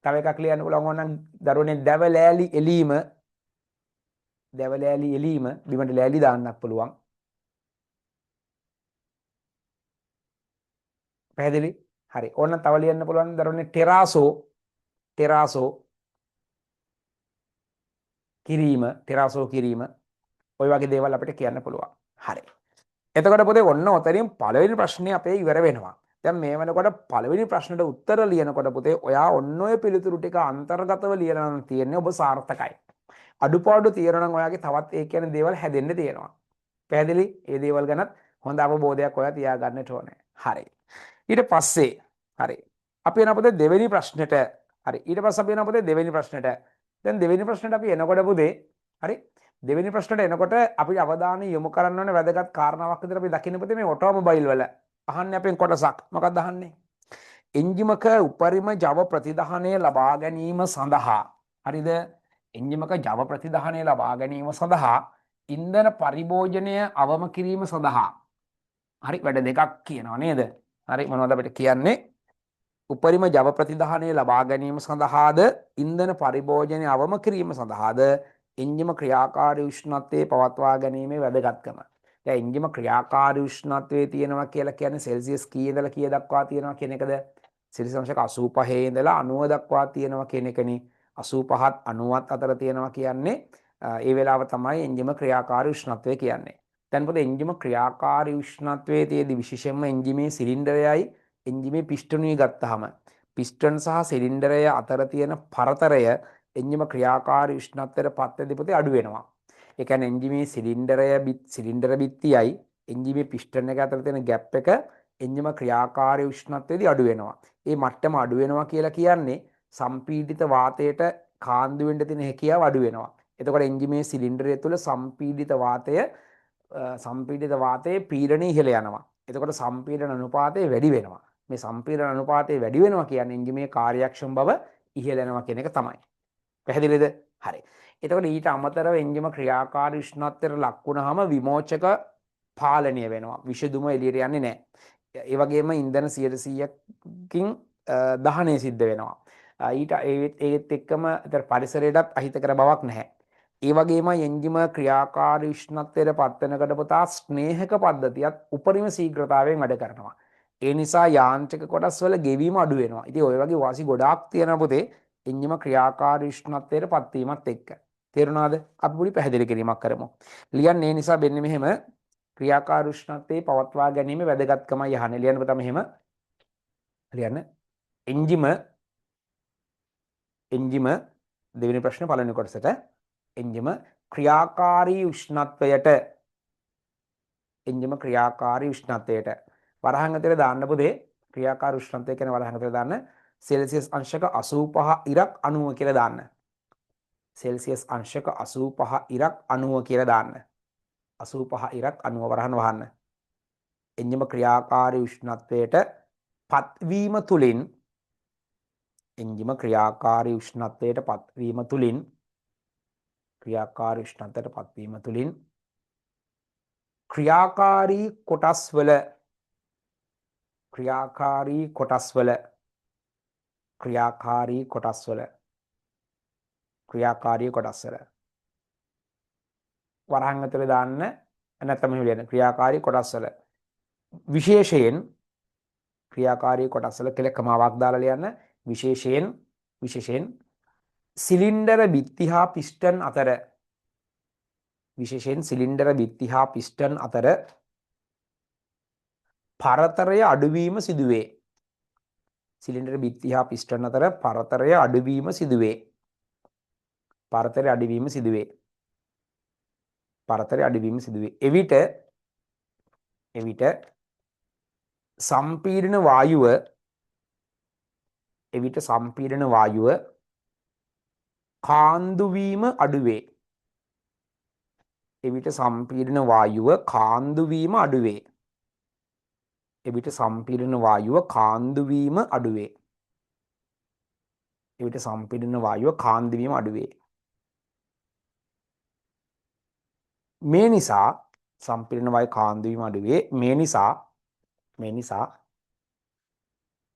Speaker 1: තව එකක් ලියන්න පුළුවන් ඕනනම් දරුවනේ දැවලෑලි එලීම බිමට ලෑලි දාන්නත් පුළුවන් පැහැදිලි හරි ඕන තව ලියන්න පුළුවන් දරුවනේ ටෙරාසෝ කිරීම ඔය වගේ දේවල් අපිට කියන්න පුළුවන් හරි එතකොට පොතේ ඔන්න ඔතනින් පළවෙනි ප්‍රශ්නේ අපේ ඉවර වෙනවා දැන් මේ වෙනකොට පළවෙනි ප්‍රශ්නෙට උත්තර ලියනකොට පුතේ ඔයා ඔන්න ඔය පිළිතුරු ටික අන්තර්ගතව ලියලා නම් තියෙන්නේ ඔබ සාර්ථකයි අඩුපාඩු තියෙනවා නම් ඔයාගේ තවත් ඒ කියන්නේ දේවල් හැදෙන්න තියෙනවා පැහැදිලි ඒ දේවල් ගැනත් හොඳ අවබෝධයක් ඔයා තියාගන්නට ඕනේ හරි ඊට පස්සේ හරි අපි එන පොතේ දෙවෙනි ප්‍රශ්නෙට හරි ඊට පස්සේ අපි එන පොතේ දෙවෙනි ප්‍රශ්නෙට දැන් දෙවෙනි ප්‍රශ්නෙට අපි එනකොට පුතේ හරි දෙවෙනි ප්‍රශ්නට එනකොට අපි අවධානය යොමු කරන්න ඕනේ වැදගත් කාරණාවක් විතර අපි දකින්න පුතේ මේ ඔටෝමොබයිල් වල අහන්නේ අපෙන් කොටසක් මොකක්ද අහන්නේ එන්ජිමක උපරිම ජව ප්‍රතිදහනය ලබා ගැනීම සඳහා හරිද එන්ජිමක ජව ප්‍රතිදහනය ලබා ගැනීම සඳහා ඉන්ධන පරිභෝජනය අවම කිරීම සඳහා හරි වැඩ දෙකක් කියනවා නේද හරි මොනවද අපිට කියන්නේ උපරිම ජව ප්‍රතිදහනය ලබා ගැනීම සඳහාද ඉන්ධන පරිභෝජනය අවම කිරීම සඳහාද එන්ජිම ක්‍රියාකාරී උෂ්ණත්වයේ පවත්වා ගැනීමේ වැදගත්කම. දැන් එන්ජිම ක්‍රියාකාරී උෂ්ණත්වයේ තියෙනවා කියලා කියන්නේ සෙල්සියස් කීය ඉඳලා කීය දක්වා තියෙනවා කියන එකද? සෙල්සියස් අංශක 85 ඉඳලා 90 දක්වා තියෙනවා කියන එකනේ. 85ත් 90ත් අතර තියෙනවා කියන්නේ ඒ වෙලාව තමයි එන්ජිම ක්‍රියාකාරී උෂ්ණත්වය කියන්නේ. දැන් පොත එන්ජිම ක්‍රියාකාරී උෂ්ණත්වයේ තියදී විශේෂයෙන්ම එන්ජිමේ සිලින්ඩරයයි එන්ජිමේ පිස්ටනුයි ගත්තාම පිස්ටන් සහ සිලින්ඩරය අතර තියෙන පරතරය එන්ජිම ක්‍රියාකාරී උෂ්ණත්වයට පත් වෙද්දී පුතේ අඩු වෙනවා. ඒ කියන්නේ එන්ජිමේ සිලින්ඩර බිත්තියයි එන්ජිමේ පිස්ටන් එක අතර තියෙන ગેප් එක එන්ජිම ක්‍රියාකාරී උෂ්ණත්වයේදී අඩු වෙනවා. මේ මට්ටම අඩු වෙනවා කියලා කියන්නේ සම්පීඩිත වාතයට කාන්දු වෙන්න තියෙන හැකියාව අඩු වෙනවා. එතකොට එන්ජිමේ සිලින්ඩරය තුළ සම්පීඩිත වාතයේ පීඩනය ඉහළ යනවා. එතකොට සම්පීඩන අනුපාතය වැඩි වෙනවා. මේ සම්පීඩන අනුපාතය වැඩි වෙනවා කියන්නේ එන්ජිමේ කාර්යක්ෂම බව ඉහළ යනවා කියන එක තමයි. පැහැදිලිද? හරි. එතකොට ඊට අමතරව එන්ජිම ක්‍රියාකාරී උෂ්ණත්වයට ලක් වුණාම විමෝචක පාලනය වෙනවා. විෂදුම එළියට යන්නේ නැහැ. ඒ වගේම ඉන්ධන 100%කින් දහනය සිද්ධ වෙනවා. ඊට ඒත් එක්කම පරිසරයටත් අහිතකර බවක් නැහැ. ඒ වගේම එන්ජිම ක්‍රියාකාරී උෂ්ණත්වයට පත් වෙනකොට පුතා ස්නේහක පද්ධතියත් උපරිම ශීඝ්‍රතාවයෙන් වැඩ කරනවා. ඒ නිසා යාන්ත්‍රික කොටස් වල ගෙවීම අඩු වෙනවා. ඉතින් ওই වගේ වාසි ගොඩාක් තියෙනවා පුතේ. එන්ජිම ක්‍රියාකාරී උෂ්ණත්වයට පත්වීමත් එක්ක. තේරුණාද? අපි පොඩි පැහැදිලි කිරීමක් කරමු. ලියන්න ඒ නිසා වෙන්නේ මෙහෙම ක්‍රියාකාරී උෂ්ණත්වයේ පවත්වා ගැනීම වැදගත්කමයි යහනේ. ලියන්න තමයි මෙහෙම. ලියන්න. එන්ජිම දෙවෙනි ප්‍රශ්නේ පළවෙනි කොටසට එන්ජිම ක්‍රියාකාරී උෂ්ණත්වයට එන්ජිම ක්‍රියාකාරී උෂ්ණත්වයට වරහන් ඇතුලේ දාන්න පුතේ ක්‍රියාකාරී උෂ්ණත්වය කියන වරහන් ඇතුලේ දාන්න සෙල්සියස් අංශක 85 ඉරක් 90 කියලා දාන්න. සෙල්සියස් අංශක 85 ඉරක් 90 කියලා දාන්න. 85 ඉරක් 90 වරහන් වහන්න. එන්ජිම ක්‍රියාකාරී උෂ්ණත්වයට පත්වීම තුලින් එන්ජිම ක්‍රියාකාරී උෂ්ණත්වයට පත්වීම තුලින් ක්‍රියාකාරී උෂ්ණත්වයට පත්වීම තුලින් ක්‍රියාකාරී කොටස්වල ක්‍රියාකාරී කොටස්වල ක්‍රියාකාරී කොටස්වල ක්‍රියාකාරී කොටස්වල වරහන් ඇතුලේ දාන්න නැත්නම් මෙහෙම ලියන්න ක්‍රියාකාරී කොටස්වල විශේෂයෙන් ක්‍රියාකාරී කොටස්වල කියලා කමාවක් දාලා ලියන්න විශේෂයෙන් සිලින්ඩර බිත්ති හා පිස්ටන් අතර විශේෂයෙන් සිලින්ඩර බිත්ති හා පිස්ටන් අතර පරතරය අඩුවීම සිදුවේ. සිලින්ඩර බිත්ති හා පිස්ටන් අතර පරතරය අඩුවීම සිදුවේ. පරතරය අඩුවීම සිදුවේ. පරතරය අඩුවීම සිදුවේ. එවිට සම්පීඩන වායුව කාන්දු වීම අඩුවේ. එවිට සම්පීඩන වායුව කාන්දු වීම අඩුවේ. එවිට සම්පීඩන වායුව කාන්දු වීම අඩුවේ. එවිට සම්පීඩන වායුව කාන්දු වීම අඩුවේ. මේ නිසා සම්පීඩන වායුව කාන්දු වීම අඩුවේ. මේ නිසා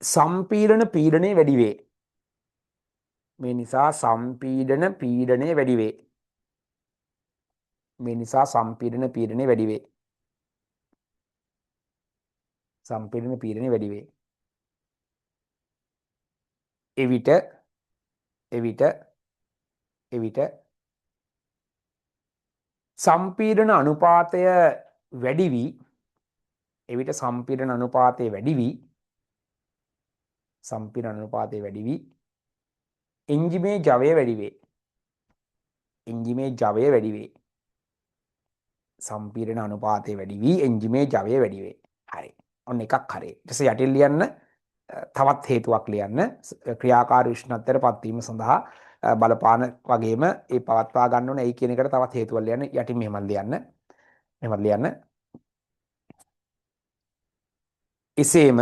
Speaker 1: සම්පීඩන පීඩනය වැඩි වේ. මේ නිසා සම්පීඩන පීඩනය වැඩි වේ. මේ නිසා සම්පීඩන පීඩනය වැඩි වේ. සම්පීඩන පීඩනය වැඩි වේ. එවිට සම්පීඩන අනුපාතය වැඩි වී එන්ජිමේ ජවය වැඩි වේ. සම්පීඩන අනුපාතය වැඩි වී එන්ජිමේ ජවය වැඩි වේ. හරි. ඔන්න එකක් හරි. ඊට පස්සේ යටින් ලියන්න තවත් හේතුවක් ලියන්න ක්‍රියාකාරී උෂ්ණත්වයට පත්වීම සඳහා බලපාන වගේම ඒ පවත්වා ගන්න ඕනේ ඒ කියන එකට තවත් හේතුවක් ලියන්න යටින් මෙහෙම ලියන්න. එසේම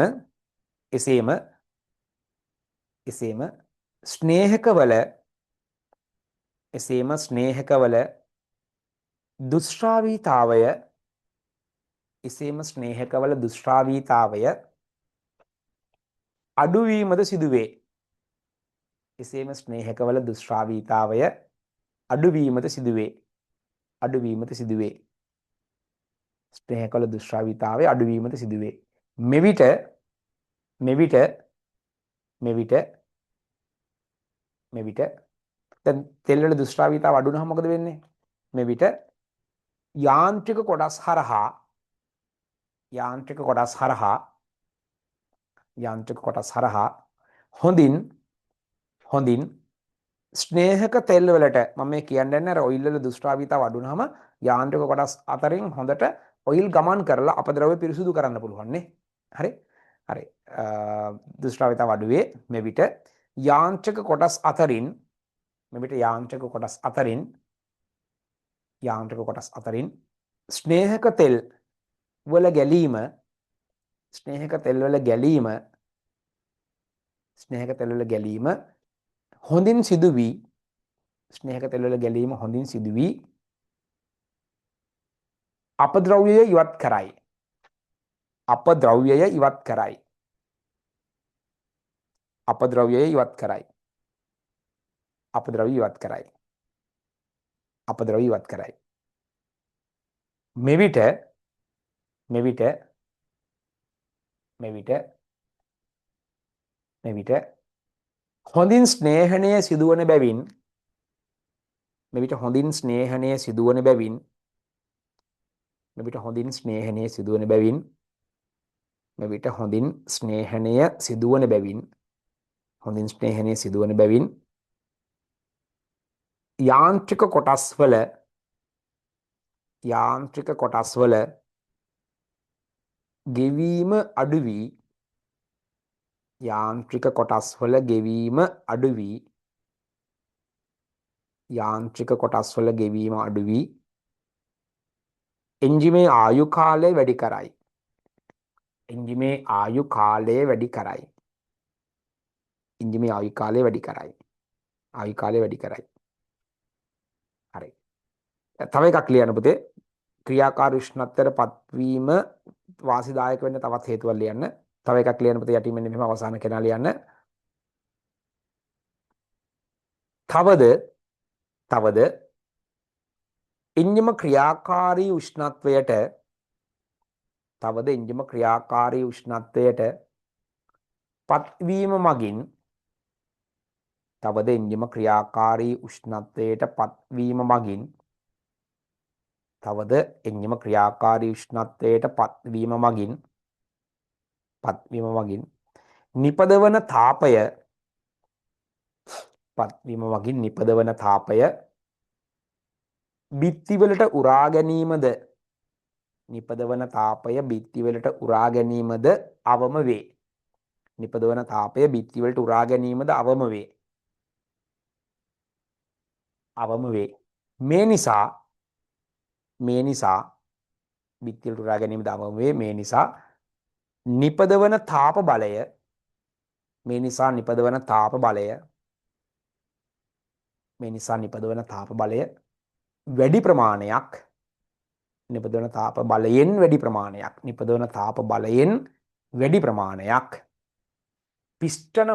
Speaker 1: ස්නේහකවල දුෂ්ටාවීතාවය අඩුවීමද සිදුවේ. මෙවිට දැන් තෙල් වල දුෂ්ටාවීතාව අඩු වුණාම මොකද වෙන්නේ? මෙවිට යාන්ත්‍රික කොටස් හරහා හොඳින් ස්නේහක තෙල් වලට මම මේ කියන්නේ අර ඔයිල් වල දුෂ්ටාවීතාව අඩු වුණාම යාන්ත්‍රික කොටස් අතරින් හොඳට ඔයිල් ගමන් කරලා අපද්‍රව්‍ය පිරිසුදු කරන්න පුළුවන් නේ. හරි. දුෂ්ටාවීතාව අඩුවේ මෙවිට යාන්ත්‍රික කොටස් අතරින් ස්නේහක තෙල් වල ගැලීම හොඳින් සිදු වී අපද්‍රව්‍යය ඉවත් කරයි. අපද්‍රව්‍යය ඉවත් කරයි. මෙවිට හොඳින් ස්නේහණය සිදුවන බැවින් මෙවිට හොඳින් ස්නේහණය සිදුවන බැවින් මෙවිට හොඳින් ස්නේහණය සිදුවන බැවින් මෙවිට හොඳින් ස්නේහණය සිදුවන බැවින් හොඳින් ස්නේහණය සිදුවන බැවින් යාන්ත්‍රික කොටස්වල ගෙවීම අඩු වී යාන්ත්‍රික කොටස්වල ගෙවීම අඩු වී යාන්ත්‍රික කොටස්වල ගෙවීම අඩු වී එන්ජිමේ ආයු කාලය වැඩි කරයි. එන්ජිමේ ආයු කාලය වැඩි කරයි. එන්ජිමේ ආයු කාලය වැඩි කරයි. ආයු කාලය වැඩි කරයි. හරි. තව එකක් ලියන්න පුතේ. ක්‍රියාකාරී උෂ්ණත්වයට පත්වීම වාසිදායක වෙන්න තවත් හේතුවක් ලියන්න. තව එකක් ලියන්න පුතේ යටින් මෙන්න මෙහෙම අවසාන කෙනා ලියන්න. තවද එන්ජිම ක්‍රියාකාරී උෂ්ණත්වයට පත්වීම මගින් නිපදවන තාපය බිත්තිවලට උරා ගැනීමද අවම වේ. නිපදවන තාපය බිත්තිවලට උරා ගැනීමද අවම වේ. මේ නිසා බිත්තිවලට උරා ගැනීමද අවම වේ. මේ නිසා නිපදවන තාප බලය වැඩි ප්‍රමාණයක් නිපදවන තාප බලයෙන් වැඩි ප්‍රමාණයක් පිස්ටන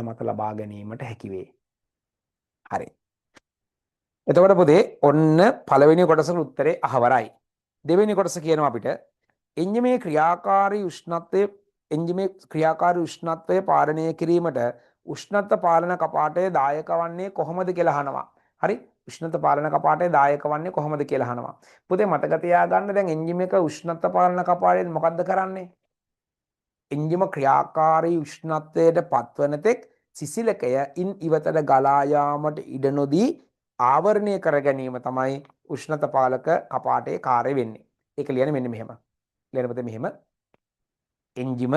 Speaker 1: මත ලබා ගැනීමට හැකි වේ. හරි. එතකොට පුතේ ඔන්න පළවෙනි කොටසට උත්තරේ අහවරයි. දෙවෙනි කොටස කියනවා අපිට එන්ජිමේ ක්‍රියාකාරී උෂ්ණත්වය පාලනය කිරීමට උෂ්ණත්ව පාලන කපාටය දායක වන්නේ කොහොමද කියලා අහනවා. හරි. උෂ්ණත්ව පාලන කපාටය දායක වන්නේ කොහොමද කියලා අහනවා. පුතේ මතක තියාගන්න දැන් එන්ජිම එක උෂ්ණත්ව පාලන කපාටයෙන් මොකද්ද කරන්නේ? එන්ජිම ක්‍රියාකාරී උෂ්ණත්වයට පත්වන තෙක් සිසිලකය ඉන් ඉවතට ගලා යාමට ඉඩ නොදී ආවරණය කර ගැනීම තමයි උෂ්ණත්ව පාලක කපාටයේ කාර්යය වෙන්නේ. ඒක ලියන්නේ මෙන්න මෙහෙම. ලියනකොට මෙහෙම එන්ජිම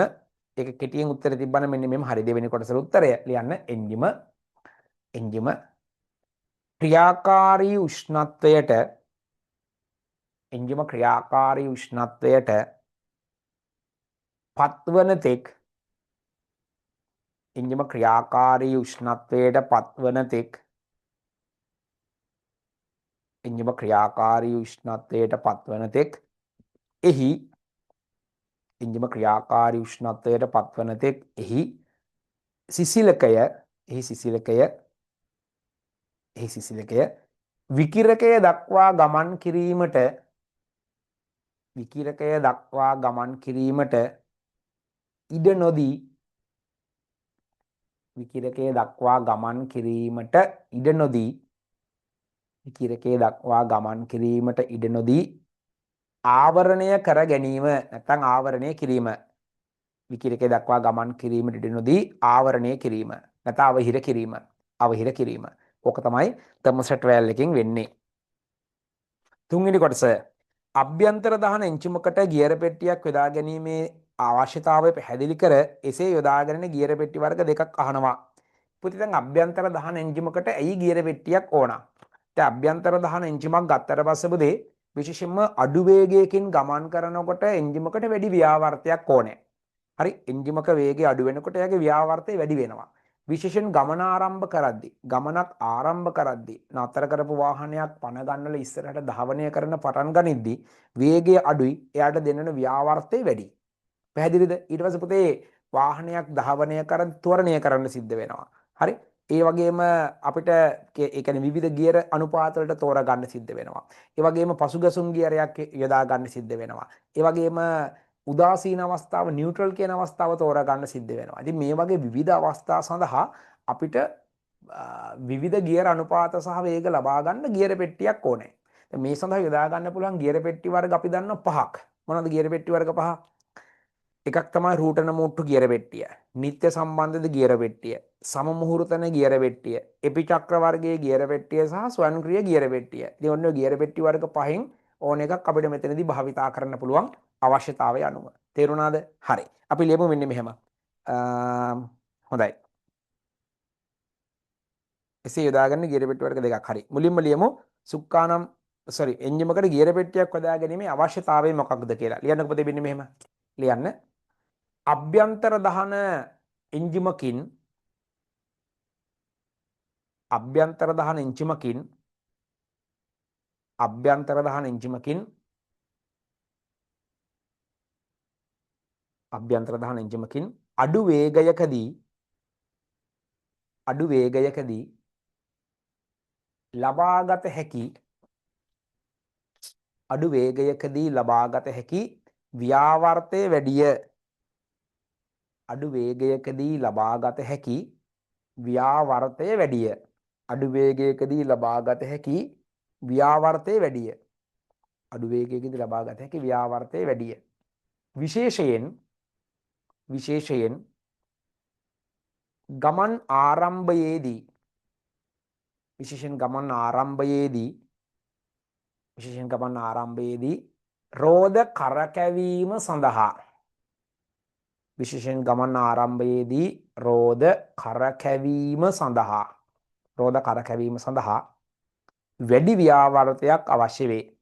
Speaker 1: ඒක කෙටියෙන් උත්තර තිබ්බනම් මෙන්න මෙහෙම හරි. දෙවෙනි කොටසට උත්තරය ලියන්න එන්ජිම ක්‍රියාකාරී උෂ්ණත්වයට පත්වන තෙක් එහි සිසිලකය විකිරකය දක්වා ගමන් කිරීමට ඉඩ නොදී ආවරණය කර ගැනීම නැත්නම් ආවරණය කිරීම. විකිරකය දක්වා ගමන් කිරීමට ඉඩ නොදී ආවරණය කිරීම නැත්නම් අවහිර කිරීම. ඕක තමයි තර්මෝස්ටැට් වෑල් එකෙන් වෙන්නේ. තුන්වෙනි කොටස අභ්‍යන්තර දහන එන්ජිමකට ගියර පෙට්ටියක් යොදා ගැනීමේ අවශ්‍යතාවය පැහැදිලි කර එසේ යොදාගෙන ගියර පෙට්ටි වර්ග දෙකක් අහනවා. පුතේ දැන් අභ්‍යන්තර දහන එන්ජිමකට ඇයි ගියර පෙට්ටියක් ඕන? දැන් අභ්‍යන්තර දහන එන්ජිමක් ගත්තට පස්සේ පුතේ විශේෂයෙන්ම අඩු වේගයකින් ගමන් කරනකොට එන්ජිමකට වැඩි ව්‍යාවර්තයක් ඕනේ. හරි. එන්ජිමක වේගය අඩු වෙනකොට එයාගේ ව්‍යාවර්තය වැඩි වෙනවා. විශේෂයෙන් ගමනක් ආරම්භ කරද්දී නතර කරපු වාහනයක් පණ ගන්නලා ඉස්සරහට ධාවනය කරන පටන් ගනිද්දී වේගය අඩුයි, එයාට දෙන්නන ව්‍යාවර්තය වැඩි. පැහැදිලිද? ඊට පස්සේ පුතේ වාහනයක් ධාවනය කරද්දී ත්වරණය කරන්න සිද්ධ වෙනවා. හරි. ඒ වගේම අපිට ඒ කියන්නේ විවිධ ගියර අනුපාත වලට තෝරා ගන්න සිද්ධ වෙනවා. ඒ වගේම පසුගැසුම් ගියරයක් යොදා ගන්න සිද්ධ වෙනවා. ඒ වගේම උදාසීන අවස්ථාව නියුට්‍රල් කියන අවස්ථාව තෝරා ගන්න සිද්ධ වෙනවා. ඉතින් මේ වගේ විවිධ අවස්ථා සඳහා අපිට විවිධ ගියර අනුපාත සහ වේග ලබා ගන්න ගියර පෙට්ටියක් ඕනේ. මේ සඳහා යොදා ගන්න පුළුවන් ගියර පෙට්ටි වර්ග අපි දන්නවා පහක්. මොනවද ගියර පෙට්ටි වර්ග පහ? එකක් තමයි රූටන මුට්ටු ගියර පෙට්ටිය, නිත්‍ය සම්බන්ධිත ගියර පෙට්ටිය, සම මුහුර්තන ගියර පෙට්ටිය, එපිචක්‍ර වර්ගයේ ගියර පෙට්ටිය සහ ස්වයංක්‍රීය ගියර පෙට්ටිය. ඉතින් ඔන්න ගියර පෙට්ටි වර්ග පහෙන් ඕන එකක් අපිට මෙතනදී භාවිතා කරන්න පුළුවන් අවශ්‍යතාවය අනුව. තේරුණාද? හරි. අපි ලියමු මෙන්න මෙහෙම. හොඳයි. එසේ යොදාගන්න ගියර පෙට්ටි වර්ග දෙකක්. හරි. මුලින්ම ලියමු සුක්කානම් එන්ජිමකට ගියර පෙට්ටියක් හොදා ගැනීමේ අවශ්‍යතාවය මොකක්ද කියලා. ලියන්නකො පොතේ මෙන්න මෙහෙම. ලියන්න. අභ්‍යන්තර දහන එන්ජිමකින් අභ්‍යන්තර දහන එන්ජිමකින් අභ්‍යන්තර දහන එන්ජිමකින් අභ්‍යන්තර දහන එන්ජිමකින් අඩු වේගයකදී ලබාගත හැකි අඩු වේගයකදී ලබාගත හැකි ව්‍යාවර්තය වැඩිය අඩු වේගයකදී ලබාගත හැකි ව්‍යාවර්තය වැඩිය අඩු වේගයකදී ලබාගත හැකි ව්‍යාවර්තය වැඩිය අඩු වේගයකදී ලබාගත හැකි ව්‍යාවර්තය වැඩිය විශේෂයෙන් ගමන් ආරම්භයේදී රෝද කරකැවීම සඳහා වැඩි ව්‍යාවර්තයක් අවශ්‍ය වේ.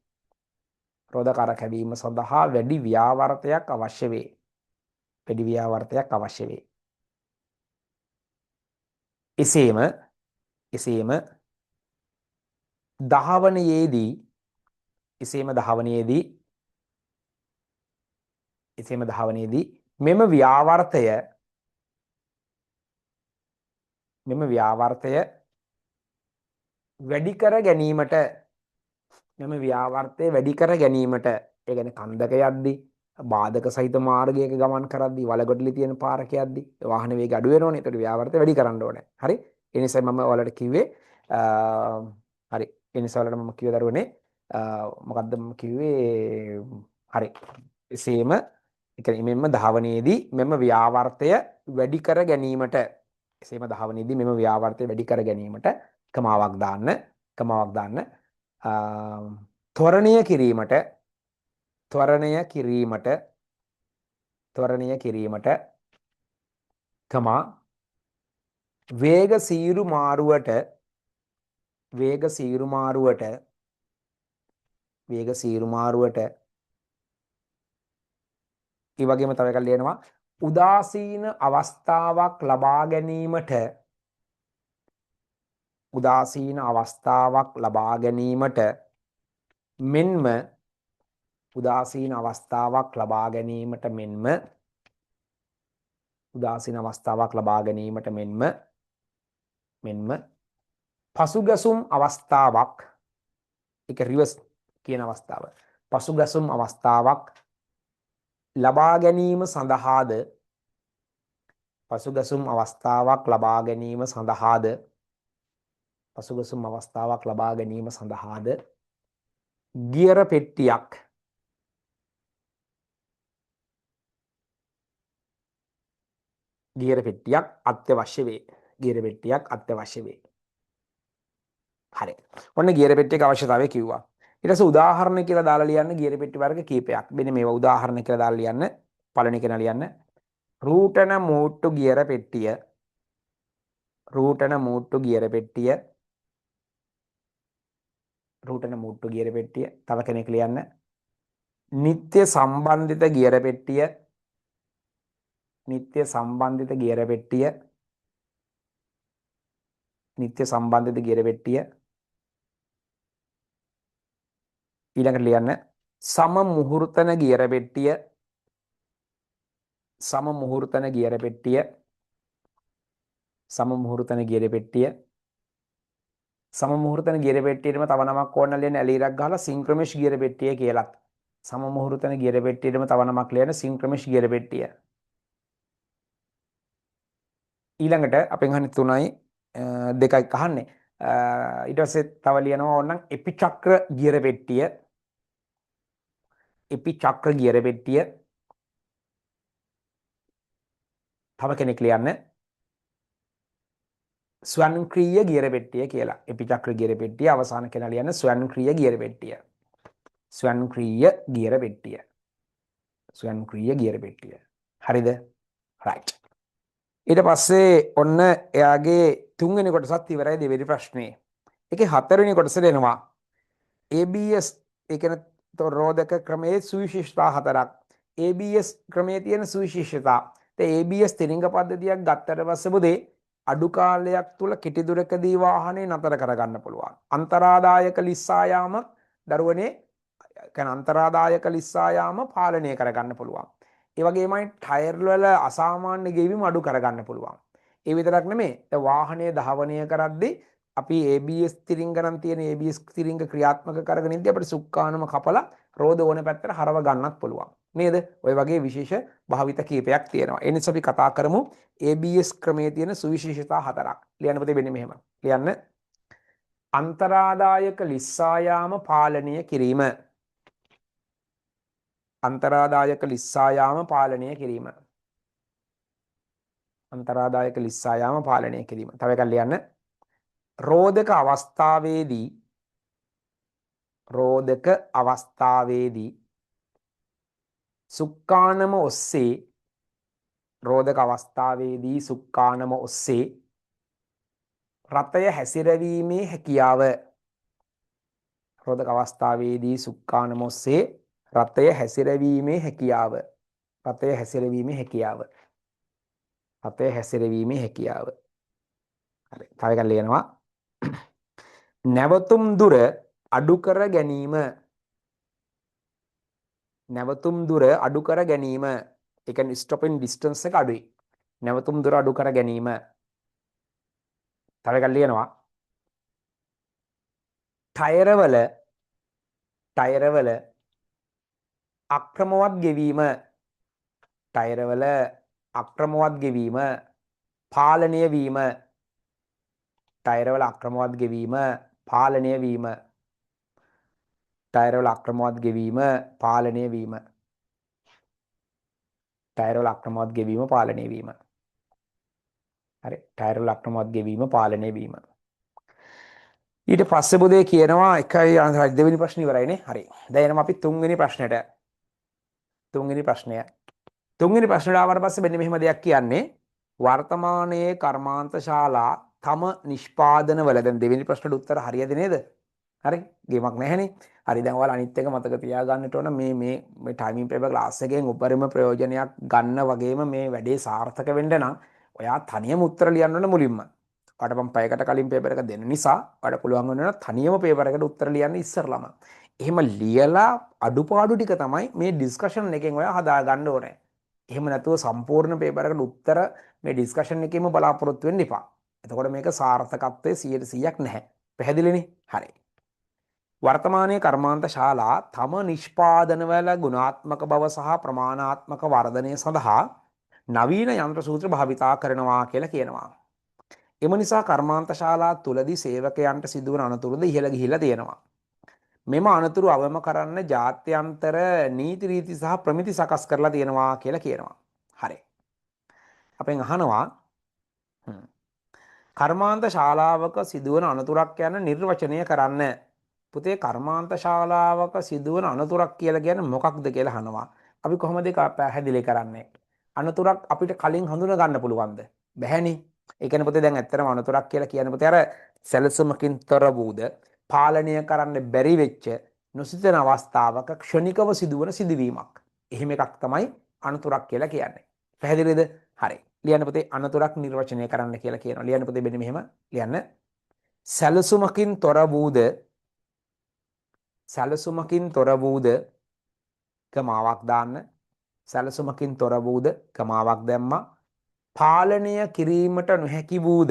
Speaker 1: එසේම ධාවනයේදී මෙම ව්‍යාවර්තය වැඩි කර ගැනීමට ඒ කියන්නේ කන්දක යද්දී බාධක සහිත මාර්ගයක ගමන් කරද්දී වලගොඩලි තියෙන පාරක යද්දී වාහන වේගය අඩු වෙනවනේ. ඒකට ව්‍යාවර්තය වැඩි කරන්න ඕනේ. හරි. ඒ නිසා මම ඔයාලට කිව්වේ හරි. ඒ නිසා ඔයාලට මම කිව්ව දරුවනේ මොකද්ද මම කිව්වේ හරි. එසේම ඒ කියන්නේ මෙන්න ධාවනයේදී මෙම ව්‍යාවර්තය වැඩි කර ගැනීමට කමාවක් දාන්න ත්වරණය කිරීමට කමා වේග සීරු මාරුවට ඒ වගේම තව එකක් ලියනවා උදාසීන අවස්ථාවක් ලබා ගැනීමට මෙන්ම පසුගැසුම් අවස්ථාවක් ඒක රිවර්ස් කියන අවස්ථාව පසුගැසුම් අවස්ථාවක් ලබා ගැනීම සඳහාද ගියර පෙට්ටියක් අත්‍යවශ්‍ය වේ. හරි. ඔන්න ගියර පෙට්ටියක අවශ්‍යතාවය කිව්වා. ඊට පස්සේ උදාහරණ කියලා දාලා ලියන්න ගියර පෙට්ටි වර්ග කීපයක්. මෙන්න මේවා උදාහරණ කියලා දාලා ලියන්න. පළවෙනි කෙනා ලියන්න. රූටන මූට්ටු ගියර පෙට්ටිය. තව කෙනෙක් ලියන්න. නිත්‍ය සම්බන්ධිත ගියර පෙට්ටිය. ඊළඟට ලියන්න සම මුහුර්තන ගියර පෙට්ටිය. සමමුහුර්තන ගියර පෙට්ටිය. සමමුහුර්තන ගියර පෙට්ටියේම තව නමක් ඕන ලියන ඇලීරක් ගහලා සින්ක්‍රොමෙෂ් ගියර පෙට්ටිය කියලත්. සමමුහුර්තන ගියර පෙට්ටියේම තව නමක් ලියන සින්ක්‍රොමෙෂ් ගියර පෙට්ටිය. ඊළඟට අපෙන් අහන්නේ 3යි 2යි අහන්නේ. ඊට පස්සේ තව ලියනවා ඕනනම් එපිචක්‍ර ගියර පෙට්ටිය. එපිචක්‍ර ගියර පෙට්ටිය. තව කෙනෙක් ලියන්න ස්වයංක්‍රීය ගියර පෙට්ටිය කියලා. එපිචක්‍ර ගියර පෙට්ටිය අවසාන කෙනා ලියන්න ස්වයංක්‍රීය ගියර පෙට්ටිය. ස්වයංක්‍රීය ගියර පෙට්ටිය. ස්වයංක්‍රීය ගියර පෙට්ටිය. හරිද? right. ඊට පස්සේ ඔන්න එයාගේ තුන්වෙනි කොටසත් ඉවරයි දෙවෙනි ප්‍රශ්නේ. ඒකේ හතරවෙනි කොටස දෙනවා. ABS ඒ කියන්නේ රෝධක ක්‍රමයේ සුවිශේෂතා හතරක්. ABS ක්‍රමයේ තියෙන සුවිශේෂතා. ඒ ABS තිරිංග පද්ධතියක් ගත්තට පස්සේ බුදේ අඩු කාලයක් තුල කෙටි දුරකදී වාහනේ නතර කරගන්න පුළුවන්. අන්තරාදායක ලිස්සා යාම දරුවනේ කියන්නේ අන්තරාදායක ලිස්සා යාම පාලනය කරගන්න පුළුවන්. ඒ වගේමයි ටයර් වල අසාමාන්‍ය ගෙවීම අඩු කරගන්න පුළුවන්. ඒ විතරක් නෙමෙයි වාහනය ධාවනය කරද්දී අපි ABS තිරිංග නම් තියෙන ABS තිරිංග ක්‍රියාත්මක කරගෙන ඉද්දී අපිට සුක්කානම කපලා රෝද ඕන පැත්තට හරව ගන්නත් පුළුවන්. නේද? ඔය වගේ විශේෂ භාවිත කීපයක් තියෙනවා. ඒ නිසා අපි කතා කරමු ABS ක්‍රමයේ තියෙන සුවිශේෂතා හතරක්. ලියන්න පුතේ මෙන්න මෙහෙම. ලියන්න අන්තරාදායක ලිස්සා යාම පාලනය කිරීම. අන්තරාදායක ලිස්සා යාම පාලනය කිරීම. අන්තරාදායක ලිස්සා යාම පාලනය කිරීම. තව එකක් ලියන්න. රෝධක අවස්ථාවේදී සුක්කානම ඔස්සේ රෝධක අවස්ථාවේදී සුක්කානම ඔස්සේ රථය හැසිරවීමේ හැකියාව. රෝධක අවස්ථාවේදී සුක්කානම ඔස්සේ රථය හැසිරවීමේ හැකියාව. රථය හැසිරවීමේ හැකියාව. රථය හැසිරවීමේ හැකියාව. හරි. තව එකක් ලියනවා. නැවතුම් දුර අඩු කර ගැනීම. නැවතුම් දුර අඩු කර ගැනීම. ඒ කියන්නේ ස්ටොපින් ඩිස්ටන්ස් එක අඩුයි. නැවතුම් දුර අඩු කර ගැනීම. තව එකක් ලියනවා. ටයරවල අක්‍රමවත් ගෙවීම. ටයරවල අක්‍රමවත් ගෙවීම පාලනය වීම. ටයරවල අක්‍රමවත් ගෙවීම පාලනය වීම. ටයරවල අක්‍රමවත් ගෙවීම පාලනය වීම. ටයරවල අක්‍රමවත් ගෙවීම පාලනය වීම. හරි. ටයරවල අක්‍රමවත් ගෙවීම පාලනය වීම. ඊට පස්සේ බුදේ කියනවා එකයි දෙවෙනි ප්‍රශ්නේ ඉවරයිනේ. හරි. දැන් එනම අපි තුන්වෙනි ප්‍රශ්නෙට. තුන්වෙනි ප්‍රශ්නය. තුන්වෙනි ප්‍රශ්නට ආවට පස්සේ මෙන්න මෙහෙම දෙයක් කියන්නේ වර්තමානයේ කර්මාන්ත ශාලා තම නිෂ්පාදනවල දැන් දෙවෙනි ප්‍රශ්නට උත්තර හරියද නේද? හරි. ගේමක් නැහැනේ. හරි. දැන් ඔයාලා අනිත් එක මතක තියාගන්නට ඕන මේ ටයිමින් පේපර් ක්ලාස් එකෙන් උපරිම ප්‍රයෝජනයක් ගන්න වගේම මේ වැඩේ සාර්ථක වෙන්න නම් ඔයා තනියම උත්තර ලියන්න ඕන මුලින්ම. ඔයාලට මම පැයකට කලින් පේපර් එක දෙන්න නිසා ඔයාලට පුළුවන් වෙනවා තනියම පේපර් එකට උත්තර ලියන්න ඉස්සරලම. එහෙම ලියලා අඩුපාඩු ටික තමයි මේ ඩිස්කෂන් එකෙන් ඔයා හදා ගන්න ඕනේ. එහෙම නැතුව සම්පූර්ණ පේපර් එකට උත්තර මේ ඩිස්කෂන් එකේම බලාපොරොත්තු වෙන්න එපා. එතකොට මේක සාර්ථකත්වයේ 100%ක් නැහැ. පැහැදිලිනේ? හරි. වර්තමානයේ කර්මාන්ත ශාලා තම නිෂ්පාදනවල ගුණාත්මක බව සහ ප්‍රමාණාත්මක වර්ධනය සඳහා නවීන යන්ත්‍ර සූත්‍ර භාවිතා කරනවා කියලා කියනවා. එම නිසා කර්මාන්ත ශාලා තුලදී සේවකයන්ට සිදුවන අනතුරුද ඉහළ ගිහිලා තියෙනවා. මෙම අනතුරු අවම කරන්න ජාත්‍යන්තර නීති රීති සහ ප්‍රමිති සකස් කරලා තියෙනවා කියලා කියනවා. හරි. අපෙන් අහනවා කර්මාන්ත ශාලාවක සිදුවන අනතුරක් යන නිර්වචනය කරන්න. පුතේ කර්මාන්ත ශාලාවක සිදුවන අනතුරක් කියලා කියන්නේ මොකක්ද කියලා අහනවා. අපි කොහොමද ඒක පැහැදිලි කරන්නේ? අනතුරක් අපිට කලින් හඳුනා ගන්න පුළුවන්ද? බැහැනේ. ඒ කියන්නේ පුතේ දැන් ඇත්තටම අනතුරක් කියලා කියන්නේ පුතේ අර සැලසුමකින් තොර වූද පාලනය කරන්න බැරි වෙච්ච නොසිතන අවස්ථාවක ක්ෂණිකව සිදුවන සිදුවීමක්. එහෙම එකක් තමයි අනතුරක් කියලා කියන්නේ. පැහැදිලිද? හරි. ලියන්න පුතේ අනතුරක් නිර්වචනය කරන්න කියලා කියනවා. ලියන්න පුතේ මෙන්න මෙහෙම ලියන්න. සැලසුමකින් තොර වූද කමාවක් දාන්න. සැලසුමකින් තොර වූද කමාවක් දැම්මා. පාලනය කිරීමට නොහැකි වූද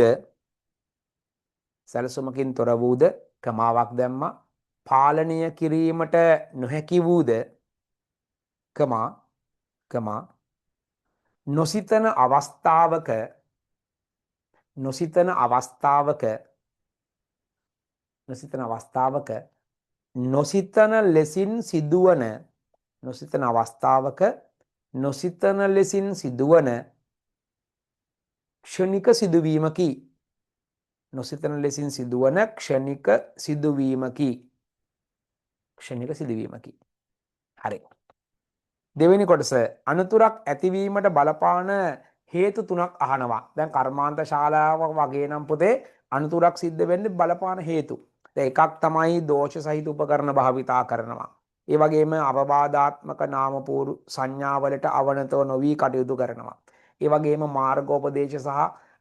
Speaker 1: සැලසුමකින් තොර වූද කමාවක් දැම්මා. පාලනය කිරීමට නොහැකි වූද කමා නොසිතන අවස්ථාවක නොසිතන අවස්ථාවක නොසිතන ලෙසින් සිදුවන නොසිතන අවස්ථාවක නොසිතන ලෙසින් සිදුවන ක්ෂණික සිදුවීමකි. නොසිතන ලෙසින් සිදුවන ක්ෂණික සිදුවීමකි. හරි. දෙවෙනි කොටස අනතුරක් ඇතිවීමට බලපාන හේතු තුනක් අහනවා. දැන් කර්මාන්ත ශාලාවක් වගේ නම් පුතේ අනතුරක් සිද්ධ වෙන්න බලපාන හේතු. දැන් එකක් තමයි දෝෂ සහිත උපකරණ භාවිතා කරනවා. ඒ වගේම අවවාදාත්මක නාමපූර්ව සංඥාවලට අවනතව නොවි කටයුතු කරනවා. ඒ වගේම මාර්ගෝපදේශ සහ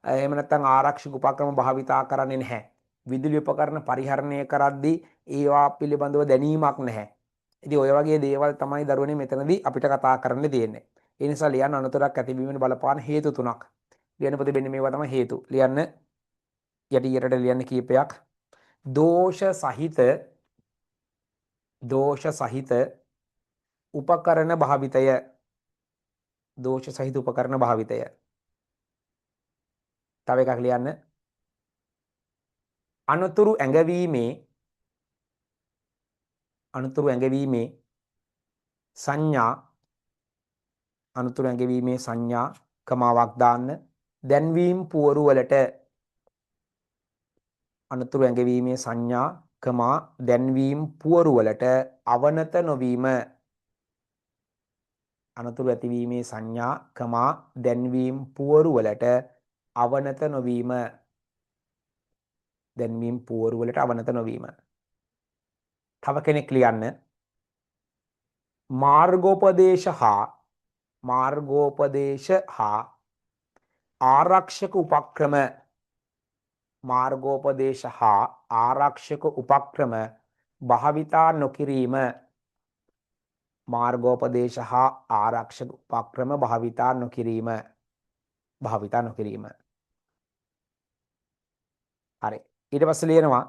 Speaker 1: එහෙම නැත්නම් ආරක්ෂක උපක්‍රම භාවිතා කරන්නේ නැහැ. විදුලි උපකරණ පරිහරණය කරද්දී ඒවා පිළිබඳව දැනීමක් නැහැ. ඉතින් ඔය වගේ දේවල් තමයි දරුවනේ මෙතනදී අපිට කතා කරන්න තියෙන්නේ. ඒ නිසා ලියන්න අනතුරක් ඇතිවීමට බලපාන හේතු තුනක්. ලියන්න පුතේ මෙන්න මේවා තමයි හේතු. ලියන්න යටියට ලියන්න කීපයක්. දෝෂ සහිත උපකරණ භාවිතය. තව එකක් ලියන්න. අනතුරු ඇඟවීමේ සංඥා කමාවක් දාන්න. දැන්වීම් පුවරු වලට අනතුරු ඇඟවීමේ සංඥා කමා දැන්වීම් පුවරු වලට අවනත නොවීම. අනතුරු ඇතිවීමේ සංඥා කමා දැන්වීම් පුවරු වලට අවනත නොවීම. තව කෙනෙක් ලියන්න. මාර්ගෝපදේශ හා ආරක්ෂක උපක්‍රම භාවිතා නොකිරීම. හරි. ඊට පස්සේ ලියනවා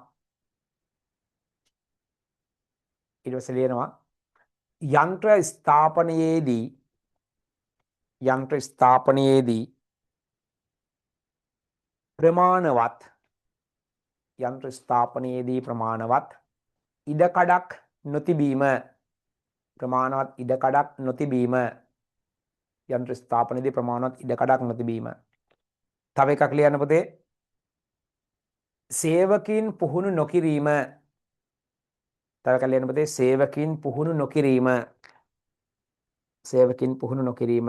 Speaker 1: යන්ත්‍ර ස්ථාපනයේදී ප්‍රමාණවත් ඉඩකඩක් නොතිබීම. තව එකක් ලියන්න පුතේ. සේවකීන් පුහුණු නොකිරීම.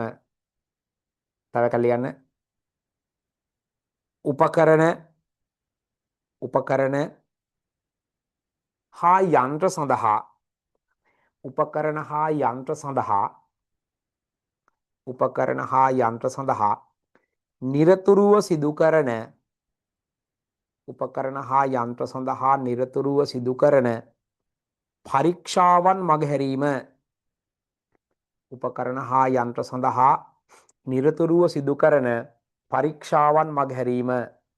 Speaker 1: තව එකක් ලියන්න. උපකරණ හා යන්ත්‍ර සඳහා නිරතුරුව සිදු කරන පරීක්ෂාවන් මගහැරීම.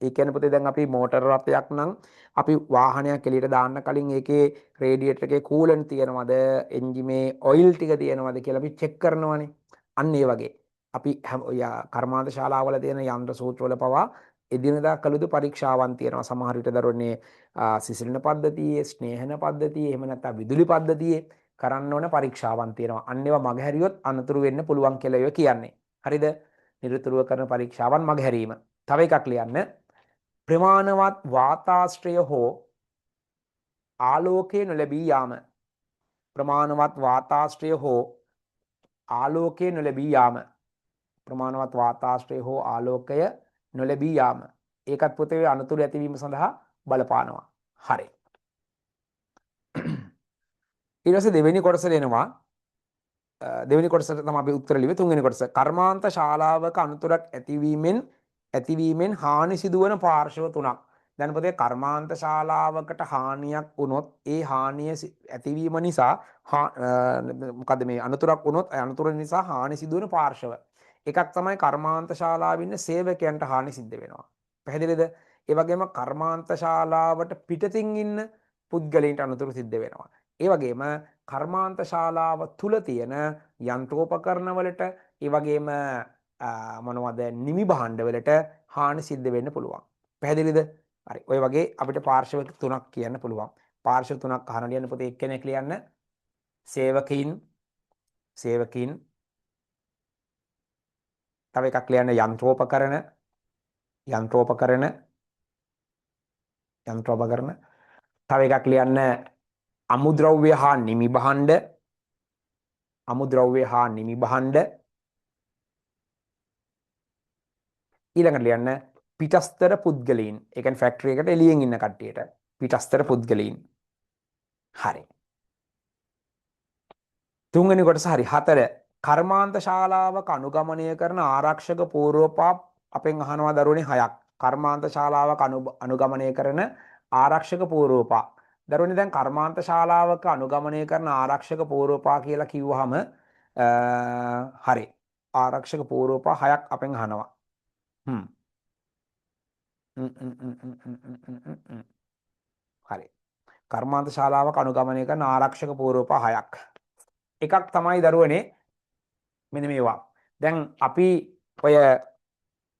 Speaker 1: ඒ කියන්නේ පුතේ දැන් අපි මෝටර රථයක් නම් අපි වාහනයක් එළියට දාන්න කලින් ඒකේ රේඩියේටර් එකේ කූලන්ට් තියෙනවද, එන්ජිමේ ඔයිල් ටික තියෙනවද කියලා අපි චෙක් කරනවානේ. අන්න ඒ වගේ අපි කර්මාන්ත ශාලාවල තියෙන යන්ත්‍ර සූත්‍රවල පවා එදිනදා කළ යුතු පරීක්ෂාවන් තියෙනවා. සමහර විට දරුවනේ සිසිලන පද්ධතියේ, ස්නේහන පද්ධතියේ, එහෙම නැත්නම් විදුලි පද්ධතියේ කරන්න ඕන පරීක්ෂාවන් තියෙනවා. අන්න ඒවා මගහැරියොත් අනතුරු වෙන්න පුළුවන් කියලා ඒවා කියන්නේ. හරිද? නිරතුරුව කරන පරීක්ෂාවන් මගහැරීම. තව එකක් ලියන්න. ප්‍රමාණවත් වාතාශ්‍රය හෝ ආලෝකය නොලැබී යාම. ඒකත් පුතේ අනතුරු ඇතිවීම සඳහා බලපානවා. හරි. ඊට පස්සේ දෙවෙනි කොටසට එනවා. දෙවෙනි කොටසට තමයි අපි උත්තර ලිව්වේ. තුන්වෙනි කොටස කර්මාන්ත ශාලාවක අනතුරක් ඇතිවීමෙන් හානි සිදුවන පාර්ශව තුනක්. දැන් පුතේ කර්මාන්ත ශාලාවකට හානියක් වුණොත් ඒ හානිය ඇතිවීම නිසා මොකද මේ අනතුරක් වුණොත් අනතුර නිසා හානි සිදුවන පාර්ශව. එකක් තමයි කර්මාන්ත ශාලාවේ ඉන්න සේවකයන්ට හානි සිද්ධ වෙනවා. පැහැදිලිද? ඒ වගේම කර්මාන්ත ශාලාවට පිටතින් ඉන්න පුද්ගලයන්ට අනතුරු සිද්ධ වෙනවා. ඒ වගේම කර්මාන්ත ශාලාව තුල තියෙන යන්ත්‍රෝපකරණ වලට ඒ වගේම මොනවද නිමි භාණ්ඩ වලට හානි සිද්ධ වෙන්න පුළුවන්. පැහැදිලිද? හරි. ඔය වගේ අපිට පාර්ශව තුනක් කියන්න පුළුවන්. පාර්ශව තුනක් අහන ලියන්න පොතේ එක්කෙනෙක් ලියන්න. සේවකීන් තව එකක් ලියන්න යන්ත්‍රෝපකරණ තව එකක් ලියන්න අමුද්‍රව්‍ය හා නිමි භාණ්ඩ ඊළඟට ලියන්න පිටස්තර පුද්ගලයන්. ඒ කියන්නේ ෆැක්ටරි එකට එළියෙන් ඉන්න කට්ටියට පිටස්තර පුද්ගලයන්. හරි. තුන්වෙනි කොටස හරි. 4 කර්මාන්ත ශාලාවක අනුගමනය කරන ආරක්ෂක පූර්වපා අපෙන් අහනවා දරුවනේ 6ක්. කර්මාන්ත ශාලාවක අනුගමනය කරන ආරක්ෂක පූර්වපා. දරුවනේ දැන් කර්මාන්ත ශාලාවක අනුගමනය කරන ආරක්ෂක පූර්වපා කියලා කිව්වහම හරි. ආරක්ෂක පූර්වපා 6ක් අපෙන් අහනවා. හරි. කර්මාන්ත ශාලාවක අනුගමනය කරන ආරක්ෂක පූර්වපා 6ක්. එකක් තමයි දරුවනේ මෙන්න මේවා. දැන් අපි ඔය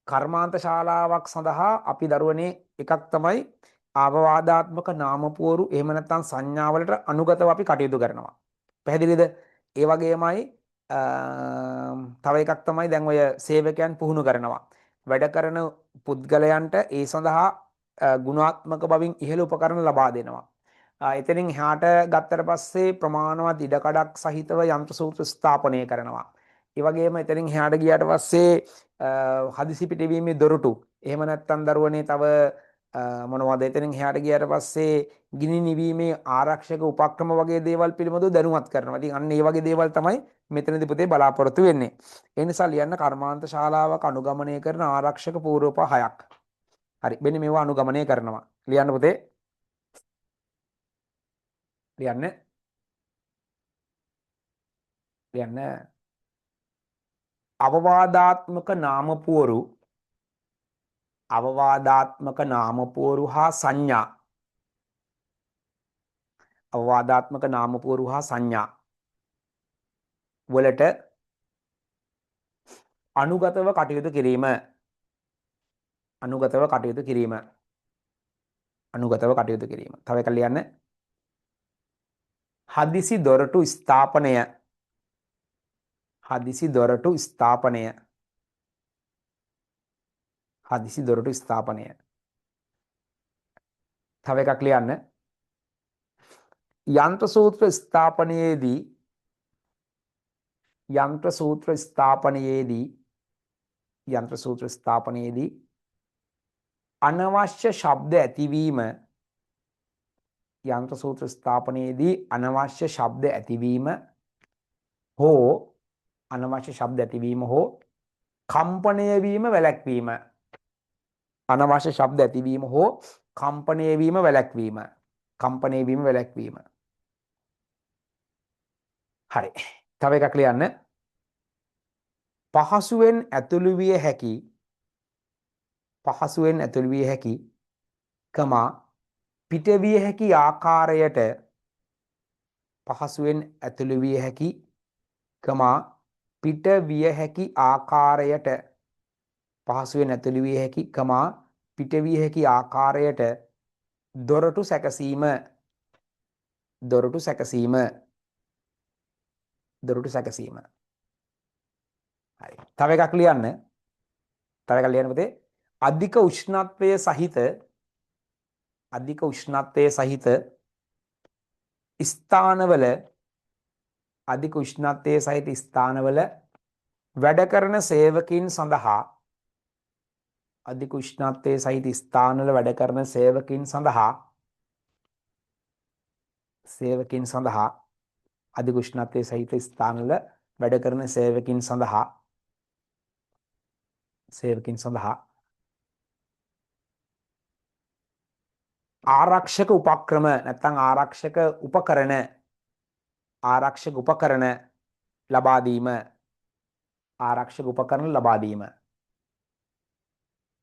Speaker 1: කර්මාන්ත ශාලාවක් සඳහා අපි දරුවනේ එකක් තමයි අවවාදාත්මක නාමපුවරු එහෙම නැත්නම් සංඥාවලට අනුගතව අපි කටයුතු කරනවා. පැහැදිලිද? ඒ වගේමයි තව එකක් තමයි දැන් ඔය සේවකයන් පුහුණු කරනවා. වැඩ කරන පුද්ගලයන්ට ඒ සඳහා ගුණාත්මක බවින් ඉහළ උපකරණ ලබා දෙනවා. එතනින් එහාට ගත්තට පස්සේ ප්‍රමාණවත් ඉඩකඩක් සහිතව යන්ත්‍ර සූත්‍ර ස්ථාපනය කරනවා. ඒ වගේම එතනින් එහාට ගියාට පස්සේ හදිසි පිටවීමේ දොරටු එහෙම නැත්නම් දරුවනේ තව මොනවද එතනින් එහාට ගියාට පස්සේ ගිනි නිවීමේ ආරක්ෂක උපක්‍රම වගේ දේවල් පිළිබඳව දැනුවත් කරනවා. ඉතින් අන්න ඒ වගේ දේවල් තමයි මෙතනදී පුතේ බලාපොරොත්තු වෙන්නේ. ඒ නිසා ලියන්න කර්මාන්ත ශාලාවක අනුගමනය කරන ආරක්ෂක පූර්වපා 6ක්. හරි. මෙන්න මේවා අනුගමනය කරනවා. ලියන්න පුතේ. ලියන්න අවවාදාත්මක නාමපුවරු හා සංඥා වලට අනුගතව කටයුතු කිරීම. තව එකක් ලියන්න. හදිසි දොරටු ස්ථාපනය. තව එකක් ලියන්න. යන්ත්‍ර සූත්‍ර ස්ථාපනයේදී අනවශ්‍ය ශබ්ද ඇතිවීම හෝ කම්පණය වීම වැළැක්වීම. හරි. තව එකක් ලියන්න. පහසුවෙන් ඇතුළු විය හැකි පිටවිය හැකි ආකාරයට දොරටු සැකසීම. හරි. තව එකක් ලියන්න පුතේ. අධික උෂ්ණත්වය සහිත ස්ථානවල වැඩ කරන සේවකීන් සඳහා අධික උෂ්ණත්වය සහිත ස්ථානවල වැඩ කරන සේවකීන් සඳහා ආරක්ෂක උපක්‍රම නැත්නම් ආරක්ෂක උපකරණ ලබා දීම. ආරක්ෂක උපකරණ ලබා දීම.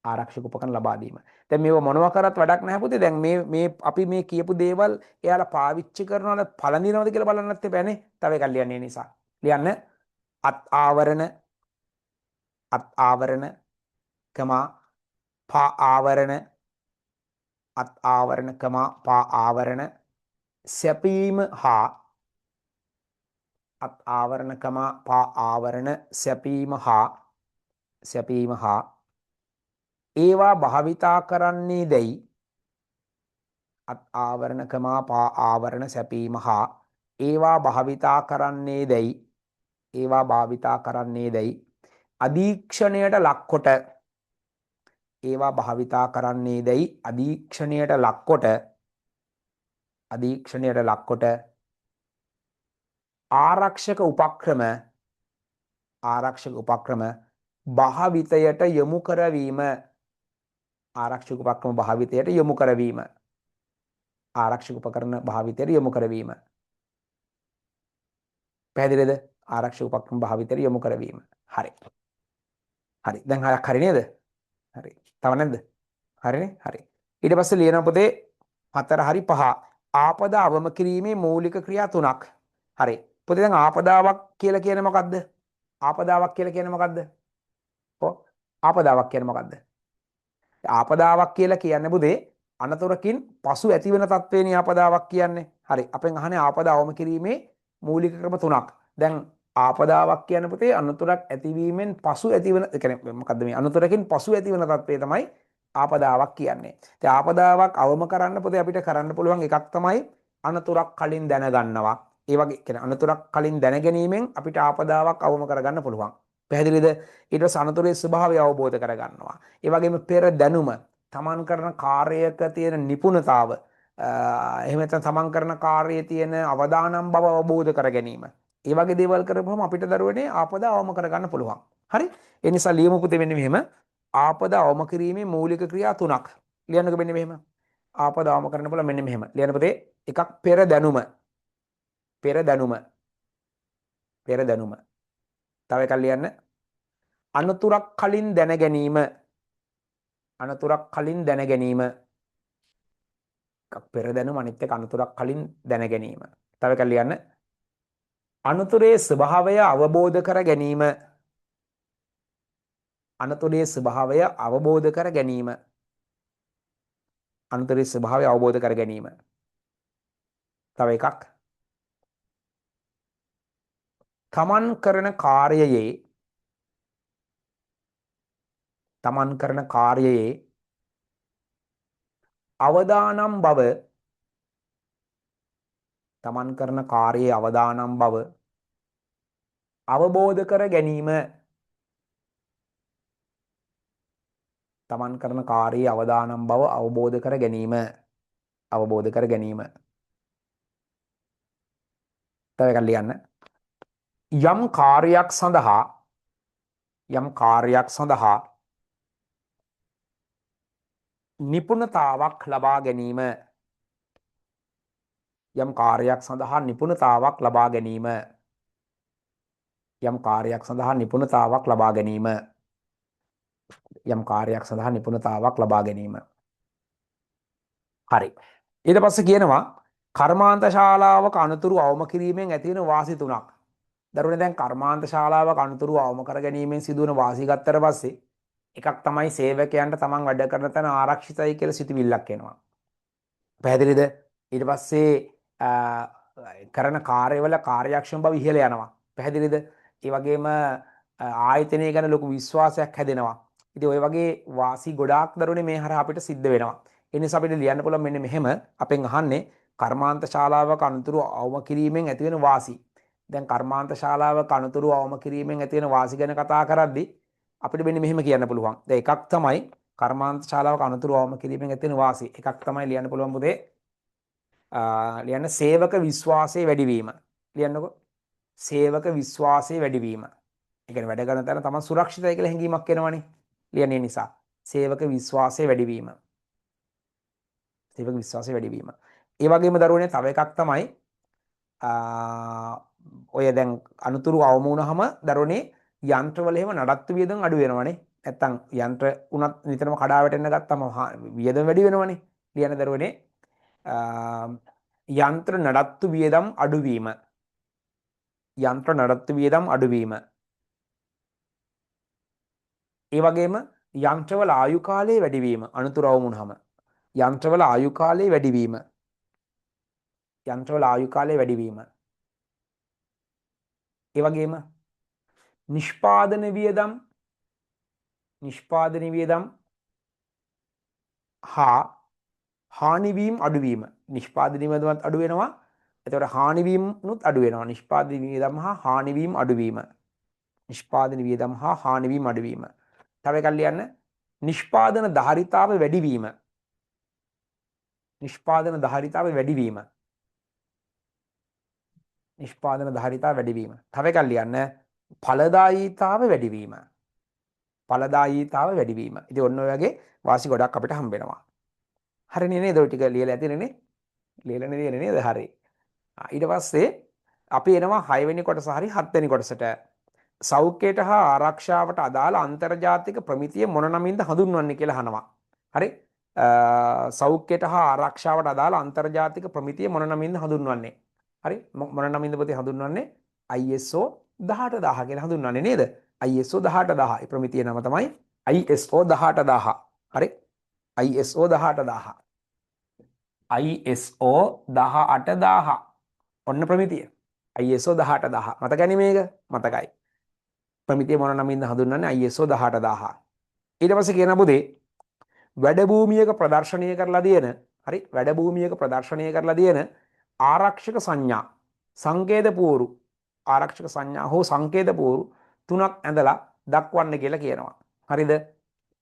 Speaker 1: ආරක්ෂක උපකරණ ලබා දීම. දැන් මේව මොනවා කරත් වැඩක් නැහැ පුතේ. දැන් මේ අපි මේ කියපු දේවල් එයාලා පාවිච්චි කරනවද පළඳිනවද කියලා බලන්නත් එපානේ. තව එකක් ලියන්නේ නිසා. ලියන්න අත් ආවරණ අත් ආවරණ කමා පා ආවරණ අත් ආවරණ කමා පා ආවරණ සැපීම හා අත් ආවරණ කමා පා ආවරණ සැපීම හා ඒවා භාවිතා කරන්නේ දැයි අත් ආවරණ කමා පා ආවරණ සැපීම හා ඒවා භාවිතා කරන්නේ දැයි අධීක්ෂණයට ලක්කොට ඒවා භාවිතා කරන්නේ දැයි අධීක්ෂණයට ලක්කොට ආරක්ෂක උපක්‍රම භාවිතයට යොමු කරවීම ආරක්ෂක උපක්‍රම භාවිතයට යොමු කරවීම ආරක්ෂක උපකරණ භාවිතයට යොමු කරවීම පැහැදිලිද? ආරක්ෂක උපක්‍රම භාවිතයට යොමු කරවීම. හරි. දැන් හරියක් හරි නේද? හරි. තව නැද්ද? හරිනේ? හරි. ඊට පස්සේ ලියන පොතේ 4 හරි 5 ආපදා අවම කිරීමේ මූලික ක්‍රියා 3ක්. හරි. පොතේ දැන් ආපදාවක් කියලා කියන්නේ මොකද්ද? ආපදාවක් කියලා කියන්නේ මොකද්ද? ආපදාවක් කියන්නේ මොකද්ද? ආපදාවක් කියලා කියන්නේ පුතේ අනතුරකින් පසු ඇතිවන තත්ත්වේනේ ආපදාවක් කියන්නේ. හරි. අපෙන් අහන්නේ ආපදා අවම කිරීමේ මූලික ක්‍රම 3ක්. දැන් ආපදාවක් කියන පුතේ අනතුරක් ඇතිවීමෙන් පසු ඇතිවන කියන්නේ මොකද්ද මේ අනතුරකින් පසු ඇතිවන තත්ත්වය තමයි ආපදාවක් කියන්නේ. ඉතින් ආපදාවක් අවම කරන්න පුතේ අපිට කරන්න පුළුවන් එකක් තමයි අනතුරක් කලින් දැනගන්නවා. ඒ වගේ කියන්නේ අනතුරක් කලින් දැනගැනීමෙන් අපිට ආපදාවක් අවම කරගන්න පුළුවන්. පැහැදිලිද? ඊට පස්සේ අනතුරේ ස්වභාවය අවබෝධ කරගන්නවා. ඒ වගේම පෙර දැනුම, තමන් කරන කාර්යයක තියෙන නිපුණතාව, එහෙම නැත්නම් තමන් කරන කාර්යයේ තියෙන අවදානම් බව අවබෝධ කර ගැනීම. ඒ වගේ දේවල් කරපුවම අපිට දරුවනේ ආපදා අවම කරගන්න පුළුවන්. හරි? ඒ නිසා ලියමු පුතේ මෙන්න මෙහෙම. ආපදා අවම කිරීමේ මූලික ක්‍රියා 3ක්. ලියන්නකෝ මෙන්න මෙහෙම. ආපදා අවම කරන්න පුළුවන් මෙන්න මෙහෙම. ලියන්න පුතේ. එකක් පෙර දැනුම. තව එකක් ලියන්න. අනතුරක් කලින් දැන ගැනීම. පෙර දැනුම අනිත් එක අනතුරක් කලින් දැන ගැනීම. තව එකක් ලියන්න. අනතුරේ ස්වභාවය අවබෝධ කර ගැනීම. තව එකක්. තමන් කරන කාර්යයේ අවදානම් බව අවබෝධ කර ගැනීම. තව එකක් ලියන්න. යම් කාර්යයක් සඳහා නිපුණතාවක් ලබා ගැනීම. හරි. ඊට පස්සේ කියනවා කර්මාන්ත ශාලාවක අනතුරු අවම කිරීමෙන් ඇතිවන වාසි 3ක්. දරුවනේ දැන් කර්මාන්ත ශාලාවක අනතුරු අවම කර ගැනීමෙන් සිදුවන වාසි ගත්තට පස්සේ එකක් තමයි සේවකයන්ට තමන් වැඩ කරන තැන ආරක්ෂිතයි කියලා සිතුවිල්ලක් එනවා. පැහැදිලිද? ඊට පස්සේ කරන කාර්යවල කාර්යක්ෂම බව ඉහළ යනවා. පැහැදිලිද? ඒ වගේම ආයතනය ගැන ලොකු විශ්වාසයක් හැදෙනවා. ඉතින් ওই වගේ වාසි ගොඩාක් දරුවනේ මේ හරහා අපිට සිද්ධ වෙනවා. ඒ නිසා අපිට ලියන්න පුළුවන් මෙන්න මෙහෙම අපෙන් අහන්නේ කර්මාන්ත ශාලාවක අනතුරු අවම කිරීමෙන් ඇතිවන වාසි. දැන් කර්මාන්ත ශාලාවක අනතුරු අවම කිරීමෙන් ඇතිවන වාසි ගැන කතා කරද්දී අපිට මෙන්න මෙහෙම කියන්න පුළුවන්. දැන් එකක් තමයි කර්මාන්ත ශාලාවක අනතුරු අවම කිරීමෙන් ඇතිවන වාසි. එකක් තමයි ලියන්න පුළුවන් පුතේ. ලියන්න සේවක විශ්වාසය වැඩිවීම. ලියන්නකෝ. සේවක විශ්වාසය වැඩිවීම. ඒ කියන්නේ වැඩ කරන තැන තමයි සුරක්ෂිතයි කියලා හැඟීමක් එනවනේ. ලියන්නේ නිසා. සේවක විශ්වාසය වැඩිවීම. ඒ වගේම දරුවනේ තව එකක් තමයි ඔය දැන් අනතුරු අවම වුණාම දරුවනේ යන්ත්‍රවල එහෙම නඩත්තු වියදම් අඩු වෙනවනේ. නැත්තම් යන්ත්‍ර උනත් නිතරම කඩා වැටෙන්න ගත්තම වියදම් වැඩි වෙනවනේ. ලියන දරුවනේ යන්ත්‍ර නඩත්තු වියදම් අඩුවීම. යන්ත්‍ර නඩත්තු වියදම් අඩුවීම. ඒ වගේම යන්ත්‍රවල ආයු කාලය වැඩිවීම අනතුරු අවම වුණාම. යන්ත්‍රවල ආයු කාලය වැඩිවීම. යන්ත්‍රවල ආයු කාලය වැඩිවීම. ඒ වගේම නිෂ්පාදන වියදම් නිෂ්පාදන වියදම් හා හානිවීම් අඩුවීම. නිෂ්පාදන වියදමත් අඩු වෙනවා. එතකොට හානිවීම්නුත් අඩු වෙනවා. නිෂ්පාදන වියදම් හා හානිවීම් අඩුවීම. නිෂ්පාදන වියදම් හා හානිවීම් අඩුවීම. තව එකක් ලියන්න. නිෂ්පාදන ධාරිතාව වැඩිවීම. නිෂ්පාදන ධාරිතාව වැඩිවීම. නිෂ්පාදන ධාරිතාව වැඩිවීම. තව එකක් ලියන්න. ඵලදායීතාව වැඩිවීම. ඵලදායීතාව වැඩිවීම. ඉතින් ඔන්න ඔය වගේ වාසි ගොඩක් අපිට හම්බ වෙනවා. හරිනේ නේද? ඔය ටික ලියලා ඇතිනේ. ලියලා නේද? හරි. ඊට පස්සේ අපි එනවා 6 වෙනි කොටස හරි 7 වෙනි කොටසට. සෞඛ්‍යයට හා ආරක්ෂාවට අදාළ අන්තර්ජාතික ප්‍රමිතිය මොන නමින්ද හඳුන්වන්නේ කියලා අහනවා. හරි? සෞඛ්‍යයට හා ආරක්ෂාවට අදාළ අන්තර්ජාතික ප්‍රමිතිය මොන නමින්ද හඳුන්වන්නේ? හරි? මොන නමින්ද පුතේ හඳුන්වන්නේ? ISO 18000 කියලා හඳුන්වන්නේ නේද? ISO 18000. ඒ ප්‍රමිතිය නම තමයි ISO 18000. හරි? ISO 18000. ISO 18000. ඔන්න ප්‍රමිතිය. ISO 18000. මතකයි මේක? මතකයි. ප්‍රමිතිය මොන නමින්ද හඳුන්වන්නේ? ISO 18000. ඊට පස්සේ කියන පුතේ වැඩ භූමියක ප්‍රදර්ශනය කරලා තියෙන හරි වැඩ භූමියක ප්‍රදර්ශනය කරලා තියෙන ආරක්ෂක සංඥා සංකේත පූරු ආරක්ෂක සංඥා හෝ සංකේත පූරු තුනක් ඇඳලා දක්වන්න කියලා කියනවා. හරිද?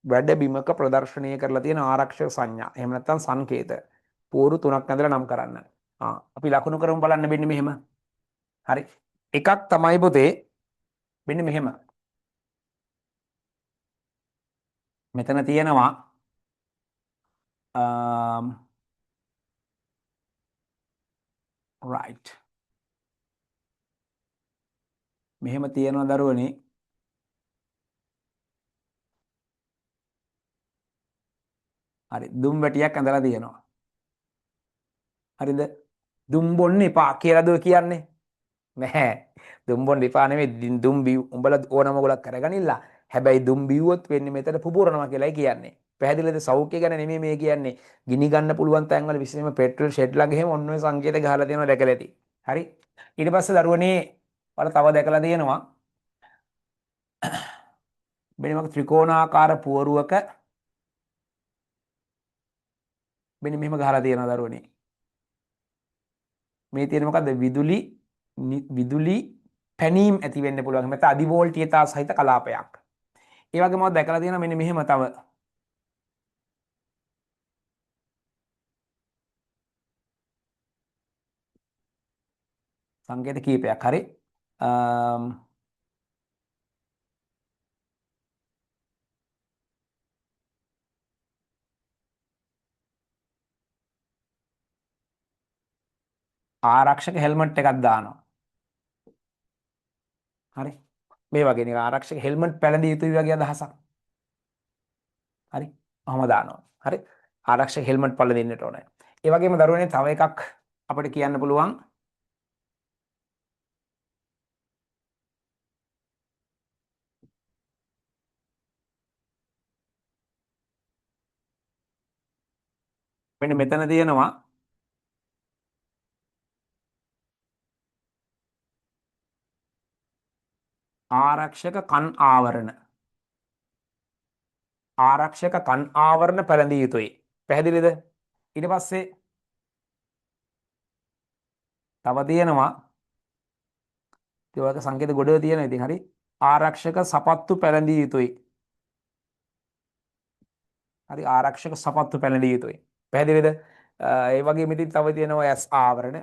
Speaker 1: වැඩ බිමක ප්‍රදර්ශනය කරලා තියෙන ආරක්ෂක සංඥා එහෙම නැත්නම් සංකේත පූරු තුනක් ඇඳලා නම් කරන්න. අපි ලකුණු කරමු බලන්න මෙන්න මෙහෙම. හරි. එකක් තමයි පුතේ මෙන්න මෙහෙම. මෙතන තියෙනවා right. මෙහෙම තියෙනවා දරුවනේ. හරි දුම් වැටියක් ඇඳලා තියෙනවා. හරිද? දුම් බොන්න එපා කියලාද ඔය කියන්නේ? නැහැ. දුම් බොන්න එපා නෙමෙයි දුම් බිව් උඹලා ඕනම ගොඩක් කරගනින්න. හැබැයි දුම් බිව්වොත් වෙන්නේ මෙතන පුපුරනවා කියලායි කියන්නේ. පැහැදිලිද? සෞඛ්‍ය ගැන නෙමෙයි මේ කියන්නේ. ගිනි ගන්න පුළුවන් තැන්වල විශේෂයෙන්ම පෙට්‍රල් ෂෙඩ් ළඟ එහෙම ඔන්න ඔය සංකේත ගහලා තියෙනවා දැකලා ඇති. හරි? ඊට පස්සේ දරුවනේ ඔයාලා තව දැකලා තියෙනවා මෙන්න ත්‍රිකෝණාකාර පුවරුවක මෙන්න මෙහෙම ගහලා තියෙනවා දරුවනේ. මේ තියෙන මොකද්ද? විදුලි පැනීම් ඇති වෙන්න පුළුවන්. මෙතන අධිවෝල්ටීයතා සහිත කලාපයක්. ඒ වගේම මම දැකලා තියෙනවා මෙන්න මෙහෙම තව සංකේත කීපයක්. හරි. ආරක්ෂක හෙල්මට් එකක් දානවා. හරි. මේ වගේ නිකන් ආරක්ෂක හෙල්මට් පැළඳිය යුතුයි වගේ අදහසක්. හරි. ඔහම දානවා. හරි. ආරක්ෂක හෙල්මට් පැළඳින්නට ඕනේ. ඒ වගේම දරුවනේ තව එකක් අපිට කියන්න පුළුවන් මෙන්න මෙතන තියෙනවා ආරක්ෂක කන් ආවරණ. ආරක්ෂක කන් ආවරණ පැළඳිය යුතුයි. පැහැදිලිද? ඊට පස්සේ තව තියෙනවා ඒ වගේ සංකේත ගොඩ තියෙනවා. ඉතින් හරි. ආරක්ෂක සපත්තු පැළඳිය යුතුයි. හරි ආරක්ෂක සපත්තු පැළඳිය යුතුයි. පැහැදිලිද? ඒ වගේම ඉතින් තව තියෙනවා ඇස් ආවරණ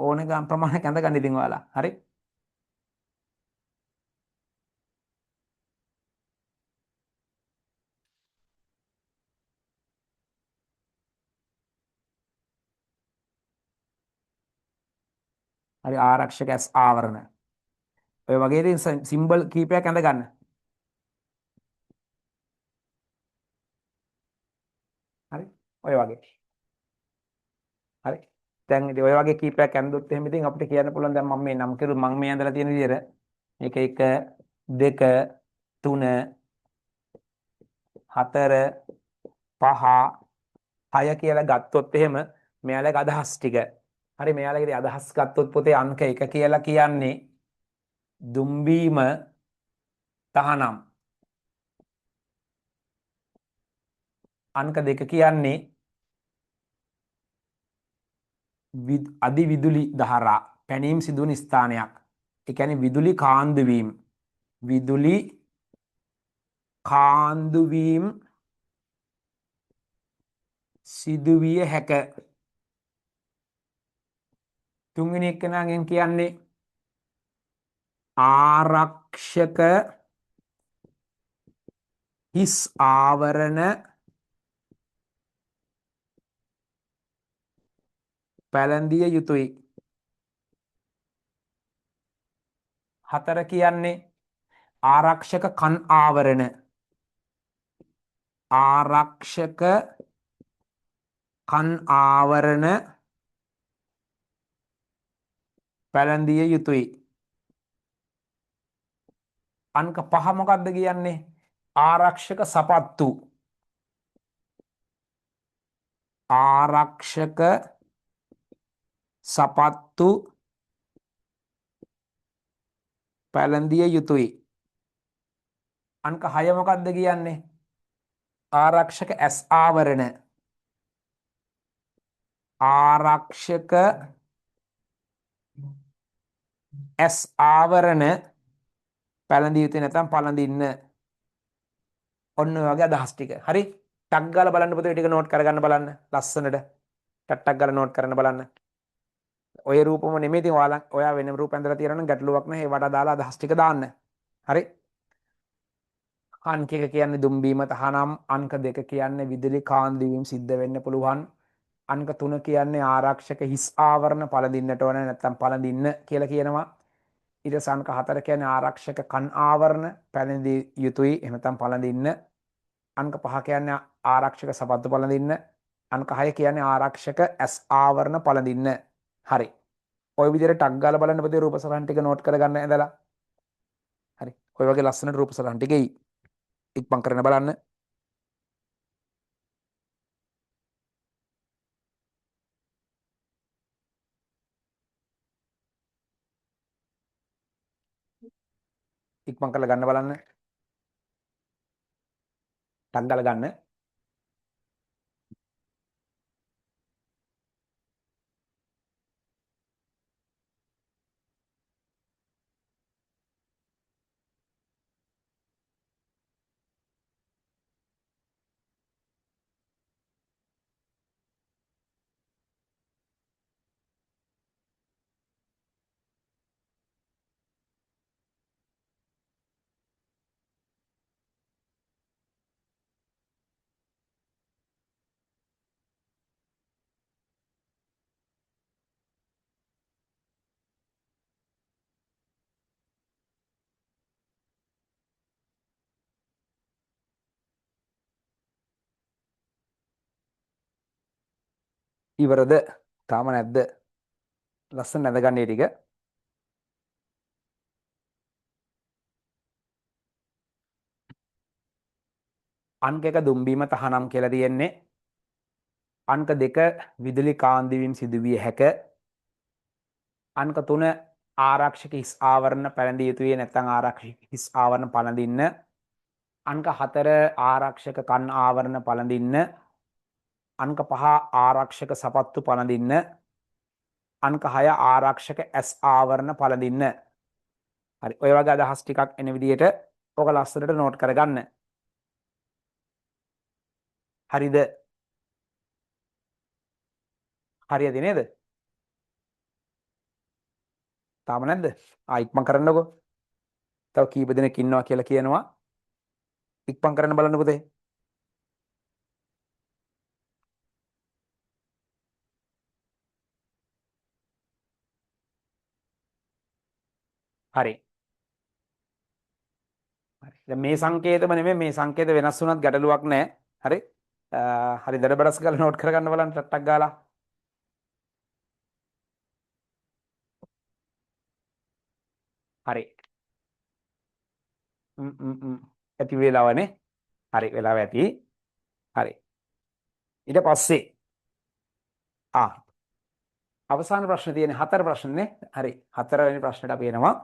Speaker 1: ඕන ගම් ප්‍රමාණයක් ඇඳ ගන්න ඉතින් ඔයාලා. හරි. හරි ආරක්ෂක ඇස් ආවරණ. ඔය වගේ ඉතින් සිම්බල් කීපයක් ඇඳ ගන්න. හරි. ඔය වගේ. හරි. දැන් ඉතින් ඔය වගේ කීපයක් ඇඳුත් එහෙම ඉතින් අපිට කියන්න පුළුවන් දැන් මම මේ නම් කරු මම මේ ඇඳලා තියෙන විදිහට මේක 1 2 3 4 5 6 කියලා ගත්තොත් එහෙම මෙයාලගේ අදහස් ටික. හරි මෙයාලගේ අදහස් ගත්තොත් පොතේ අංක 1 කියලා කියන්නේ දුම්බීම තහනම්. අංක 2 කියන්නේ අධි විදුලි ධාරා පැනීම් සිදුවන ස්ථානයක්. ඒ කියන්නේ විදුලි කාන්දු වීම. විදුලි කාන්දු වීම සිදුවිය හැක. තුන්වෙනි එක්කෙනාගෙන් කියන්නේ ආරක්ෂක හිස් ආවරණ පැළඳිය යුතුයි. 4 කියන්නේ ආරක්ෂක කන් ආවරණ. ආරක්ෂක කන් ආවරණ පැළඳිය යුතුයි. අංක 5 මොකක්ද කියන්නේ? ආරක්ෂක සපත්තු. ආරක්ෂක සපත්තු පැළඳිය යුතුයි. අංක 6 මොකක්ද කියන්නේ? ආරක්ෂක ඇස් ආවරණ. ආරක්ෂක ඇස් ආවරණ පැළඳිය යුතුයි නැත්නම් පළඳින්න. ඔන්න ඔය වගේ අදහස් ටික. හරි? ටක් ගාලා බලන්න පුතේ ටික නෝට් කරගන්න බලන්න. ලස්සනට. ටක් ගාලා නෝට් කරන්න බලන්න. ඔය රූපම නෙමෙයි ඉතින් ඔයා වෙනම රූප ඇඳලා තියෙනවා නම් ගැටලුවක් නැහැ. ඒ වඩා දාලා අදහස් ටික දාන්න. හරි? අංක 1 කියන්නේ දුම්බීම තහනම්. අංක 2 කියන්නේ විදුලි කාන්දු වීම සිද්ධ වෙන්න පුළුවන්. අංක 3 කියන්නේ ආරක්ෂක හිස් ආවරණ පළඳින්නට ඕන නැත්නම් පළඳින්න කියලා කියනවා. ඊට පස්සේ අංක 4 කියන්නේ ආරක්ෂක කන් ආවරණ පැළඳිය යුතුයි එහෙම නැත්නම් පළඳින්න. අංක 5 කියන්නේ ආරක්ෂක සපත්තු පළඳින්න. අංක 6 කියන්නේ ආරක්ෂක ඇස් ආවරණ පළඳින්න. හරි. ඔය විදිහට ටක් ගාලා බලන්න පුතේ රූප සටහන් ටික නෝට් කරගන්න ඇඳලා. හරි. ඔය වගේ ලස්සනට රූප සටහන් ටික එයි. ඉක්මන් කරන බලන්න. ඉක්මන් කරලා ගන්න බලන්න. ටක් ගාලා ගන්න. ඉවරද? තාම නැද්ද? ලස්සන නැඳගන්නේ ටික. අංක 1 දුම්බීම තහනම් කියලා තියෙන්නේ. අංක 2 විදුලි කාන්දු වීම සිදුවිය හැක. අංක 3 ආරක්ෂක හිස් ආවරණ පැළඳිය යුතුයි නැත්නම් ආරක්ෂක හිස් ආවරණ පළඳින්න. අංක 4 ආරක්ෂක කන් ආවරණ පළඳින්න. අංක 5 ආරක්ෂක සපත්තු පළඳින්න. අංක 6 ආරක්ෂක ඇස් ආවරණ පළඳින්න. හරි. ඔය වගේ අදහස් ටිකක් එන විදිහට ඔක ලස්සනට නෝට් කරගන්න. හරිද? හරියද නේද? තාම නැද්ද? ඉක්මන් කරන්නකෝ. තව කීප දෙනෙක් ඉන්නවා කියලා කියනවා. ඉක්මන් කරන්න බලන්න පුතේ. හරි. දැන් මේ සංකේතම නෙමෙයි මේ සංකේත වෙනස් වුණත් ගැටලුවක් නැහැ. හරි. හරි දඩබඩස් ගාලා නෝට් කරගන්න බලන්න ටට්ටක් ගාලා. හරි. ඇති වේලාවනේ. හරි වෙලාව ඇති. හරි. ඊට පස්සේ අවසාන ප්‍රශ්නේ තියෙන්නේ හතර ප්‍රශ්නේ. හරි. හතරවෙනි ප්‍රශ්නෙට අපි එනවා.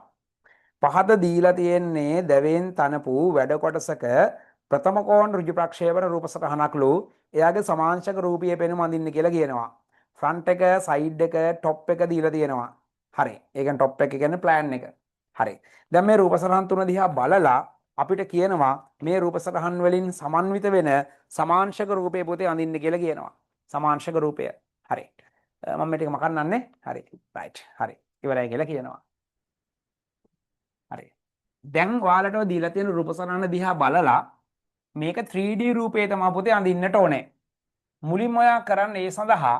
Speaker 1: පහත දීලා තියෙන්නේ දැවෙන් තනපු වැඩ කොටසක ප්‍රථම කෝණ ඍජු ප්‍රක්ෂේපණ රූප සටහනක්ලු එයාගේ සමාංශක රූපීය පෙනුම අඳින්න කියලා කියනවා. ෆ්‍රන්ට් එක, සයිඩ් එක, টොප් එක දීලා තියෙනවා. හරි. ඒ කියන්නේ টොප් එක කියන්නේ ප්ලෑන් එක. හරි. දැන් මේ රූප සටහන් තුන දිහා බලලා අපිට කියනවා මේ රූප සටහන් වලින් සමන්විත වෙන සමාංශක රූපේ පොතේ අඳින්න කියලා කියනවා. සමාංශක රූපය. හරි. මම මේ ටික මකන්නන්නේ. හරි. රයිට්. හරි. ඉවරයි කියලා කියනවා. හරි. දැන් ඔයාලට දීලා තියෙන රූප සටහන දිහා බලලා මේක 3D රූපේ තමයි පොතේ අඳින්නට ඕනේ. මුලින්ම ඔයා කරන්න ඒ සඳහා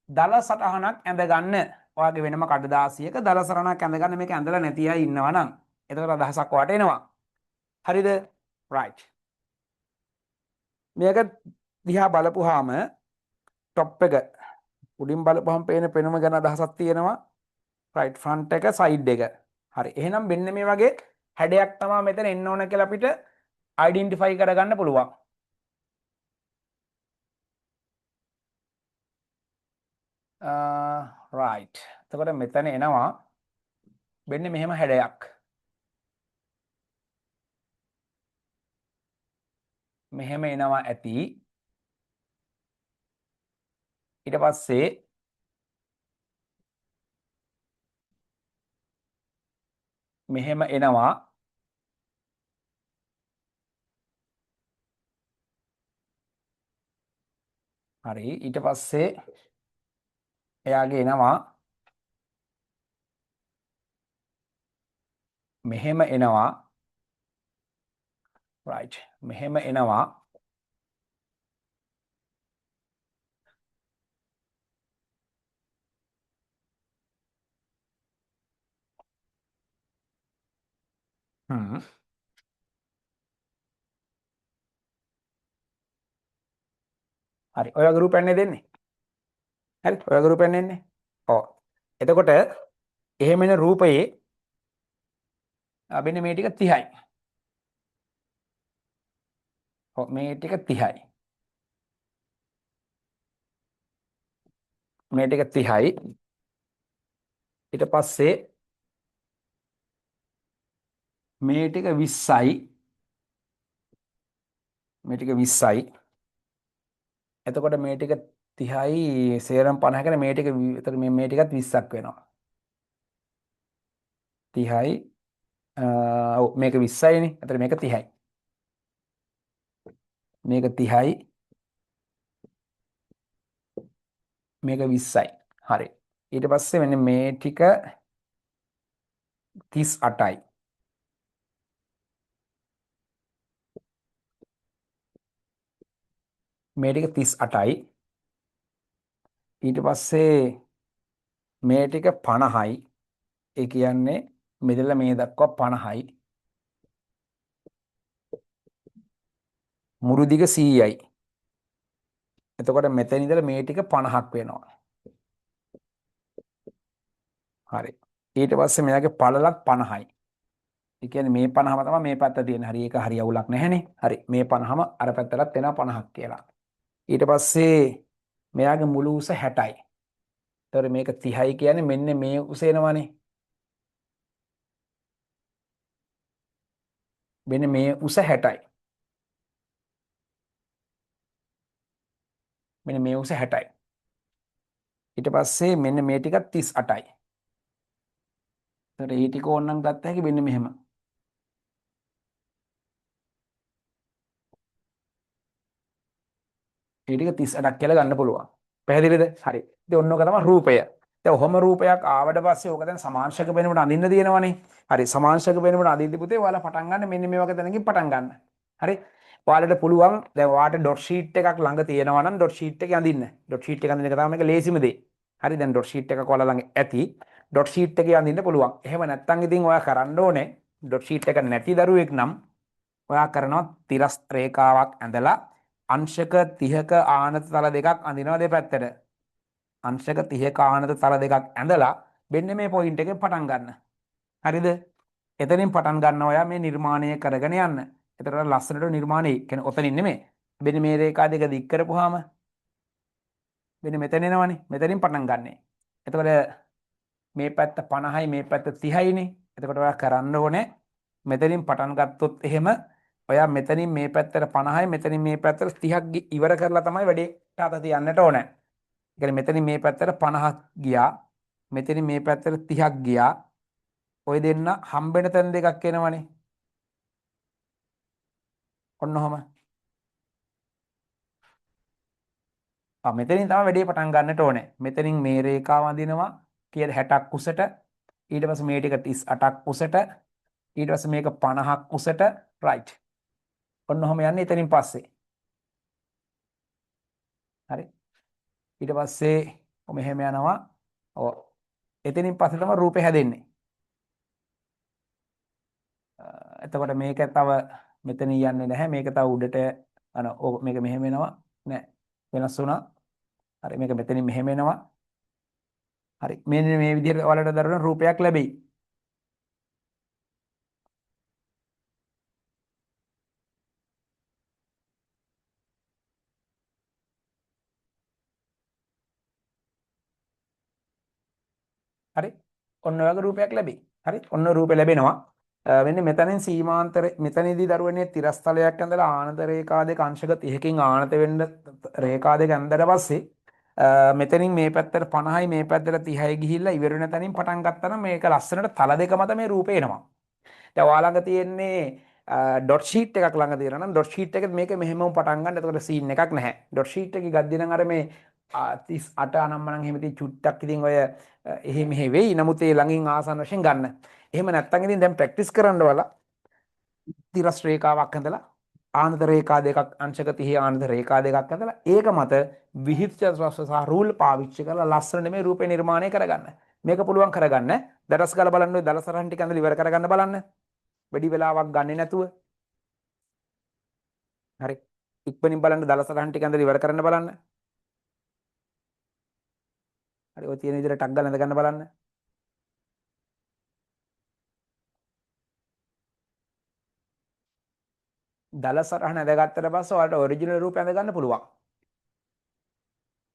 Speaker 1: දල සටහනක් ඇඳ ගන්න. ඔයාගේ වෙනම කඩදාසියක දල සටහනක් ඇඳ ගන්න. මේක ඇඳලා නැති අය ඉන්නවා නම් එතකොට අදහසක් ඔයාට එනවා. හරිද? රයිට්. මේක දිහා බලපුවාම টොප් එක උඩින් බලපුවහම පේන පෙනුම ගැන අදහසක් තියෙනවා. රයිට්. ෆ්‍රන්ට් එක, සයිඩ් එක. හරි. එහෙනම් මෙන්න මේ වගේ හැඩයක් තමයි මෙතන එන්න ඕන කියලා අපිට අයිඩෙන්ටිෆයි කරගන්න පුළුවන්. රයිට්. එතකොට මෙතන එනවා මෙන්න මෙහෙම හැඩයක්. මෙහෙම එනවා ඇති. ඊට පස්සේ මෙහෙම එනවා. හරි. ඊට පස්සේ එයාගේ එනවා මෙහෙම එනවා. රයිට්. මෙහෙම එනවා. හරි. ඔය වගේ රූපයක් නේ දෙන්නේ. හරි. ඔය වගේ රූපයක් නෙන්නේ. ඔව්. එතකොට එහෙම එන රූපයේ මෙන්න මේ ටික 30යි. ඔව් මේ ටික 30යි. මේ ටික 30යි. ඊට පස්සේ මේ ටික 20යි. මේ ටික 20යි. එතකොට මේ ටික 30යි සේරම 50 කරන මේ ටික එතකොට මේ ටිකත් 20ක් වෙනවා. 30යි ඔව් මේක 20යිනේ. එතකොට මේක 30යි. මේක 30යි. මේක 20යි. හරි. ඊට පස්සේ මෙන්න මේ ටික 38යි. මේ ටික 38යි. ඊට පස්සේ මේ ටික 50යි. ඒ කියන්නේ මෙතන මේ දක්වා 50යි. මුරු දිග 100යි. එතකොට මෙතන ඉඳලා මේ ටික 50ක් වෙනවා. හරි. ඊට පස්සේ මෙයාගේ පළලක් 50යි. ඒ කියන්නේ මේ 50ම තමයි මේ පැත්ත තියෙන. හරි ඒක හරි අවුලක් නැහැනේ. හරි මේ 50ම අර පැත්තටත් එනවා 50ක් කියලා. ඊට පස්සේ මෙයාගේ මුළු උස 60යි. එතකොට මේක 30යි කියන්නේ මෙන්න මේ උස එනවනේ. මෙන්න මේ උස 60යි. මෙන්න මේ උස 60යි. ඊට පස්සේ මෙන්න මේ ටික 38යි. එතකොට මේ ටික ඕනනම් ගත්ත හැකි මෙන්න මෙහෙම. ඒ ටික 38ක් කියලා ගන්න පුළුවන්. පැහැදිලිද? හරි. ඉතින් ඔන්න ඔක තමයි රූපය. දැන් ඔහොම රූපයක් ආවට පස්සේ ඕක දැන් සමාංශක පෙනුමට අඳින්න තියෙනවනේ. හරි. සමාංශක පෙනුමට අඳින්න පුතේ ඔයාලා පටන් ගන්න මෙන්න මේ වගේ තැනකින් පටන් ගන්න. හරි. ඔයාලට පුළුවන් දැන් ඔයාලට ඩොට් ෂීට් එකක් ළඟ තියෙනවා නම් ඩොට් ෂීට් එකේ අඳින්න. ඩොට් ෂීට් එක අඳින්න එක තමයි මේක ලේසිම දේ. හරි. දැන් ඩොට් ෂීට් එකක් ඔයාලා ළඟ ඇති. ඩොට් ෂීට් එකේ අඳින්න පුළුවන්. එහෙම නැත්නම් ඉතින් ඔයා කරන්න ඕනේ ඩොට් ෂීට් එක නැති දරුවෙක් නම් ඔයා කරනවා තිරස් රේඛාවක් ඇඳලා අංශක 30ක ආනත තල දෙකක් අඳිනවා දෙපැත්තට. අංශක 30ක ආනත තල දෙකක් ඇඳලා මෙන්න මේ පොයින්ට් එකෙන් පටන් ගන්න. හරිද? එතනින් පටන් ගන්නවා ඔයා මේ නිර්මාණය කරගෙන යන්න. එතකොට ලස්සනට නිර්මාණය කියන්නේ ඔතනින් නෙමෙයි. මෙන්න මේ රේඛා දෙක දික් කරපුවාම මෙන්න මෙතන එනවනේ. මෙතනින් පටන් ගන්නනේ. එතකොට මේ පැත්ත 50යි මේ පැත්ත 30යිනේ. එතකොට ඔයා කරන්න ඕනේ මෙතනින් පටන් ගත්තොත් එහෙම ඔයා මෙතනින් මේ පැත්තට 50යි මෙතනින් මේ පැත්තට 30ක් ඉවර කරලා තමයි වැඩේට අත තියන්නට ඕනේ. ඒ කියන්නේ මෙතනින් මේ පැත්තට 50ක් ගියා. මෙතනින් මේ පැත්තට 30ක් ගියා. ඔය දෙන්න හම්බෙන තැන දෙකක් එනවනේ. ඔන්න ඔහම. මෙතනින් තමයි වැඩේ පටන් ගන්නට ඕනේ. මෙතනින් මේ රේඛාව අඳිනවා කීයද 60ක් උසට. ඊට පස්සේ මේ ටික 38ක් උසට. ඊට පස්සේ මේක 50ක් උසට රයිට්. ඔන්න ඔහම යන්නේ එතනින් පස්සේ. හරි. ඊට පස්සේ මෙහෙම යනවා. ඔව්. එතනින් පස්සේ තමයි රූපේ හැදෙන්නේ. එතකොට මේක තව මෙතන යන්නේ නැහැ. මේක තව උඩට මේක මෙහෙම එනවා. නෑ. වෙනස් වුණා. හරි මේක මෙතනින් මෙහෙම එනවා. හරි. මෙන්න මේ විදිහට ඔයාලට දරුණ රූපයක් ලැබෙයි. හරි. ඔන්න ඔයගේ රූපයක් ලැබෙයි. හරි. ඔන්න රූපේ ලැබෙනවා. මෙන්න මෙතනින් සීමාන්තර මෙතනදී දරුවනේ තිරස්තලයක් ඇඳලා ආනත රේඛා දෙක අංශක 30කින් ආනත වෙන්න රේඛා දෙක ඇඳලා පස්සේ මෙතනින් මේ පැත්තට 50යි මේ පැත්තට 30යි ගිහිල්ලා ඉවර වෙන තැනින් පටන් ගත්තා නම් මේක ලස්සනට තල දෙක මත මේ රූපේ එනවා. දැන් ඔයා ළඟ තියෙන්නේ ඩොට් ෂීට් එකක් ළඟ තියෙනවා නම් ඩොට් ෂීට් එකෙත් මේක මෙහෙමම පටන් ගන්න. එතකොට සීන් එකක් නැහැ. ඩොට් ෂීට් එකේ ගද්දි නම් අර මේ 38 අනම්මනම් එහෙම තියෙන චුට්ටක් ඉතින් ඔය එහෙ මෙහෙ වෙයි. නමුත් ඒ ළඟින් ආසන්න වශයෙන් ගන්න. එහෙම නැත්තම් ඉතින් දැන් ප්‍රැක්ටිස් කරන්න වල තිරස් රේඛාවක් ඇඳලා ආනත රේඛා දෙකක් අංශක 30 ආනත රේඛා දෙකක් ඇඳලා ඒක මත විහිච්ඡ සහ රූල් පාවිච්චි කරලා ලස්සන මේ රූපේ නිර්මාණය කරගන්න. මේක පුළුවන් කරගන්න. දරස් ගාලා බලන්න ඔය දලසරහන් ටික ඇඳලා ඉවර කරගන්න බලන්න. වැඩි වෙලාවක් ගන්නෙ නැතුව. හරි. ඉක්මනින් බලන්න දලසරහන් ටික ඇඳලා ඉවර කරන්න බලන්න. හරි. ඔය තියෙන විදිහට ටක් ගාලා ඇඳ ගන්න බලන්න. දලසරහන ඇඳගත්තට පස්සේ ඔයාලට ඔරිජිනල් රූපය ඇඳ ගන්න පුළුවන්.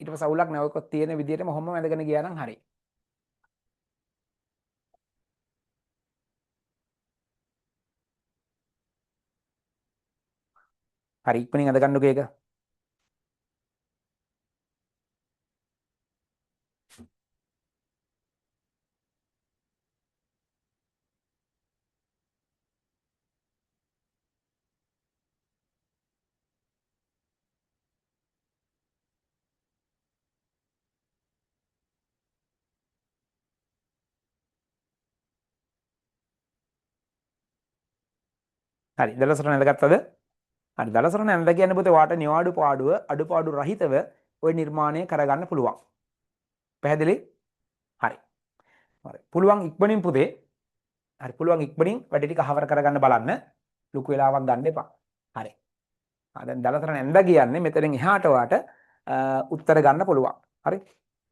Speaker 1: ඊට පස්සේ අවුලක් නැහැ. ඔයක තියෙන විදිහටම ඔහොම ඇඳගෙන ගියා නම් හරි. හරි ඉක්මනින් ඇඳ ගන්නකෝ ඒක. හරි දලසරහන ඇඳගත්තද? හරි දලසරහන ඇඳ කියන්නේ පුතේ වාට නිවාඩු පාඩුව අඩුපාඩු රහිතව ওই නිර්මාණය කරගන්න පුළුවන්. පැහැදිලි? හරි. හරි. පුළුවන් ඉක්මනින් පුතේ. හරි පුළුවන් ඉක්මනින් වැඩ ටික හවර කරගන්න බලන්න. ලොකු වෙලාවක් ගන්න එපා. හරි. දැන් දලසරහන ඇඳ කියන්නේ මෙතනින් එහාට වාට උත්තර ගන්න පුළුවන්. හරි.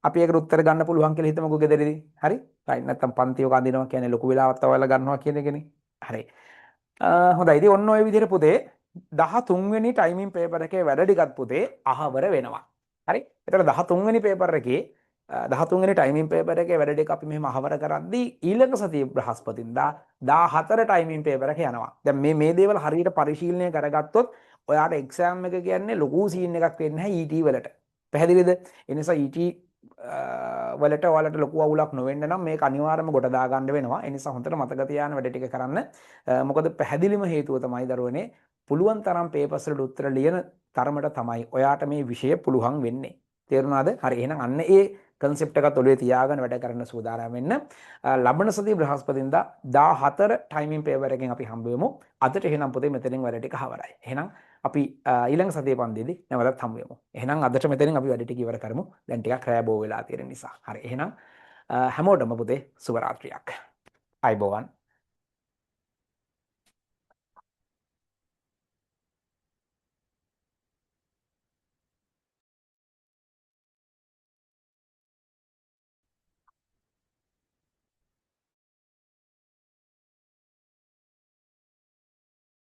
Speaker 1: අපි ඒකට උත්තර ගන්න පුළුවන් කියලා හිතමුකෝ ගෙදරදී. හරි. රයිට් නැත්තම් පන්තියක අඳිනවා කියන්නේ ලොකු වෙලාවක් තව ඔයාලා ගන්නවා කියන එකනේ. හරි. හොඳයි. ඉතින් ඔන්න ඔය විදිහට පුතේ 13 වෙනි ටයිමින් පේපර් එකේ වැඩ ටිකත් පුතේ අහවර වෙනවා. හරි. එතකොට 13 වෙනි පේපර් එකේ 13 වෙනි ටයිමින් පේපර් එකේ වැඩ ටික අපි මෙහෙම අහවර කරද්දී ඊළඟ සතියේ බ්‍රහස්පතින්දා 14 ටයිමින් පේපර් එක යනවා. දැන් මේ දේවල් හරියට පරිශීලනය කරගත්තොත් ඔයාට එක්සෑම් එක කියන්නේ ලොකු සීන් එකක් වෙන්නේ නැහැ ET වලට. පැහැදිලිද? ඒ නිසා ET වලට ඔයාලට ලොකු අවුලක් නොවෙන්න නම් මේක අනිවාර්යයෙන්ම ගොඩ දා ගන්න වෙනවා. ඒ නිසා හොඳට මතක තියාගෙන වැඩ ටික කරන්න. මොකද පැහැදිලිම හේතුව තමයි දරුවනේ පුළුවන් තරම් පේපර්ස් වලට උත්තර ලියන තරමට තමයි ඔයාට මේ විෂය පුළුවන් වෙන්නේ. තේරුණාද? හරි. එහෙනම් අන්න ඒ කන්සෙප්ට් එකත් ඔළුවේ තියාගෙන වැඩ කරන්න සූදානම් වෙන්න. ලබන සතියේ බ්‍රහස්පතින්දා 14 ටයිමින් පේපර් එකෙන් අපි හම්බ වෙමු. අදට එහෙනම් පොතේ මෙතනින් වැඩ ටික හවරයි. එහෙනම් අපි ඊළඟ සතියේ පන්තියේදී නැවතත් හම්බ වෙමු. එහෙනම් අදට මෙතනින් අපි වැඩ ටික ඉවර කරමු. දැන් ටිකක් රෑ බෝ වෙලා තියෙන නිසා. හරි. එහෙනම් හැමෝටම පුතේ සුබ රාත්‍රියක්. අයබෝවන්.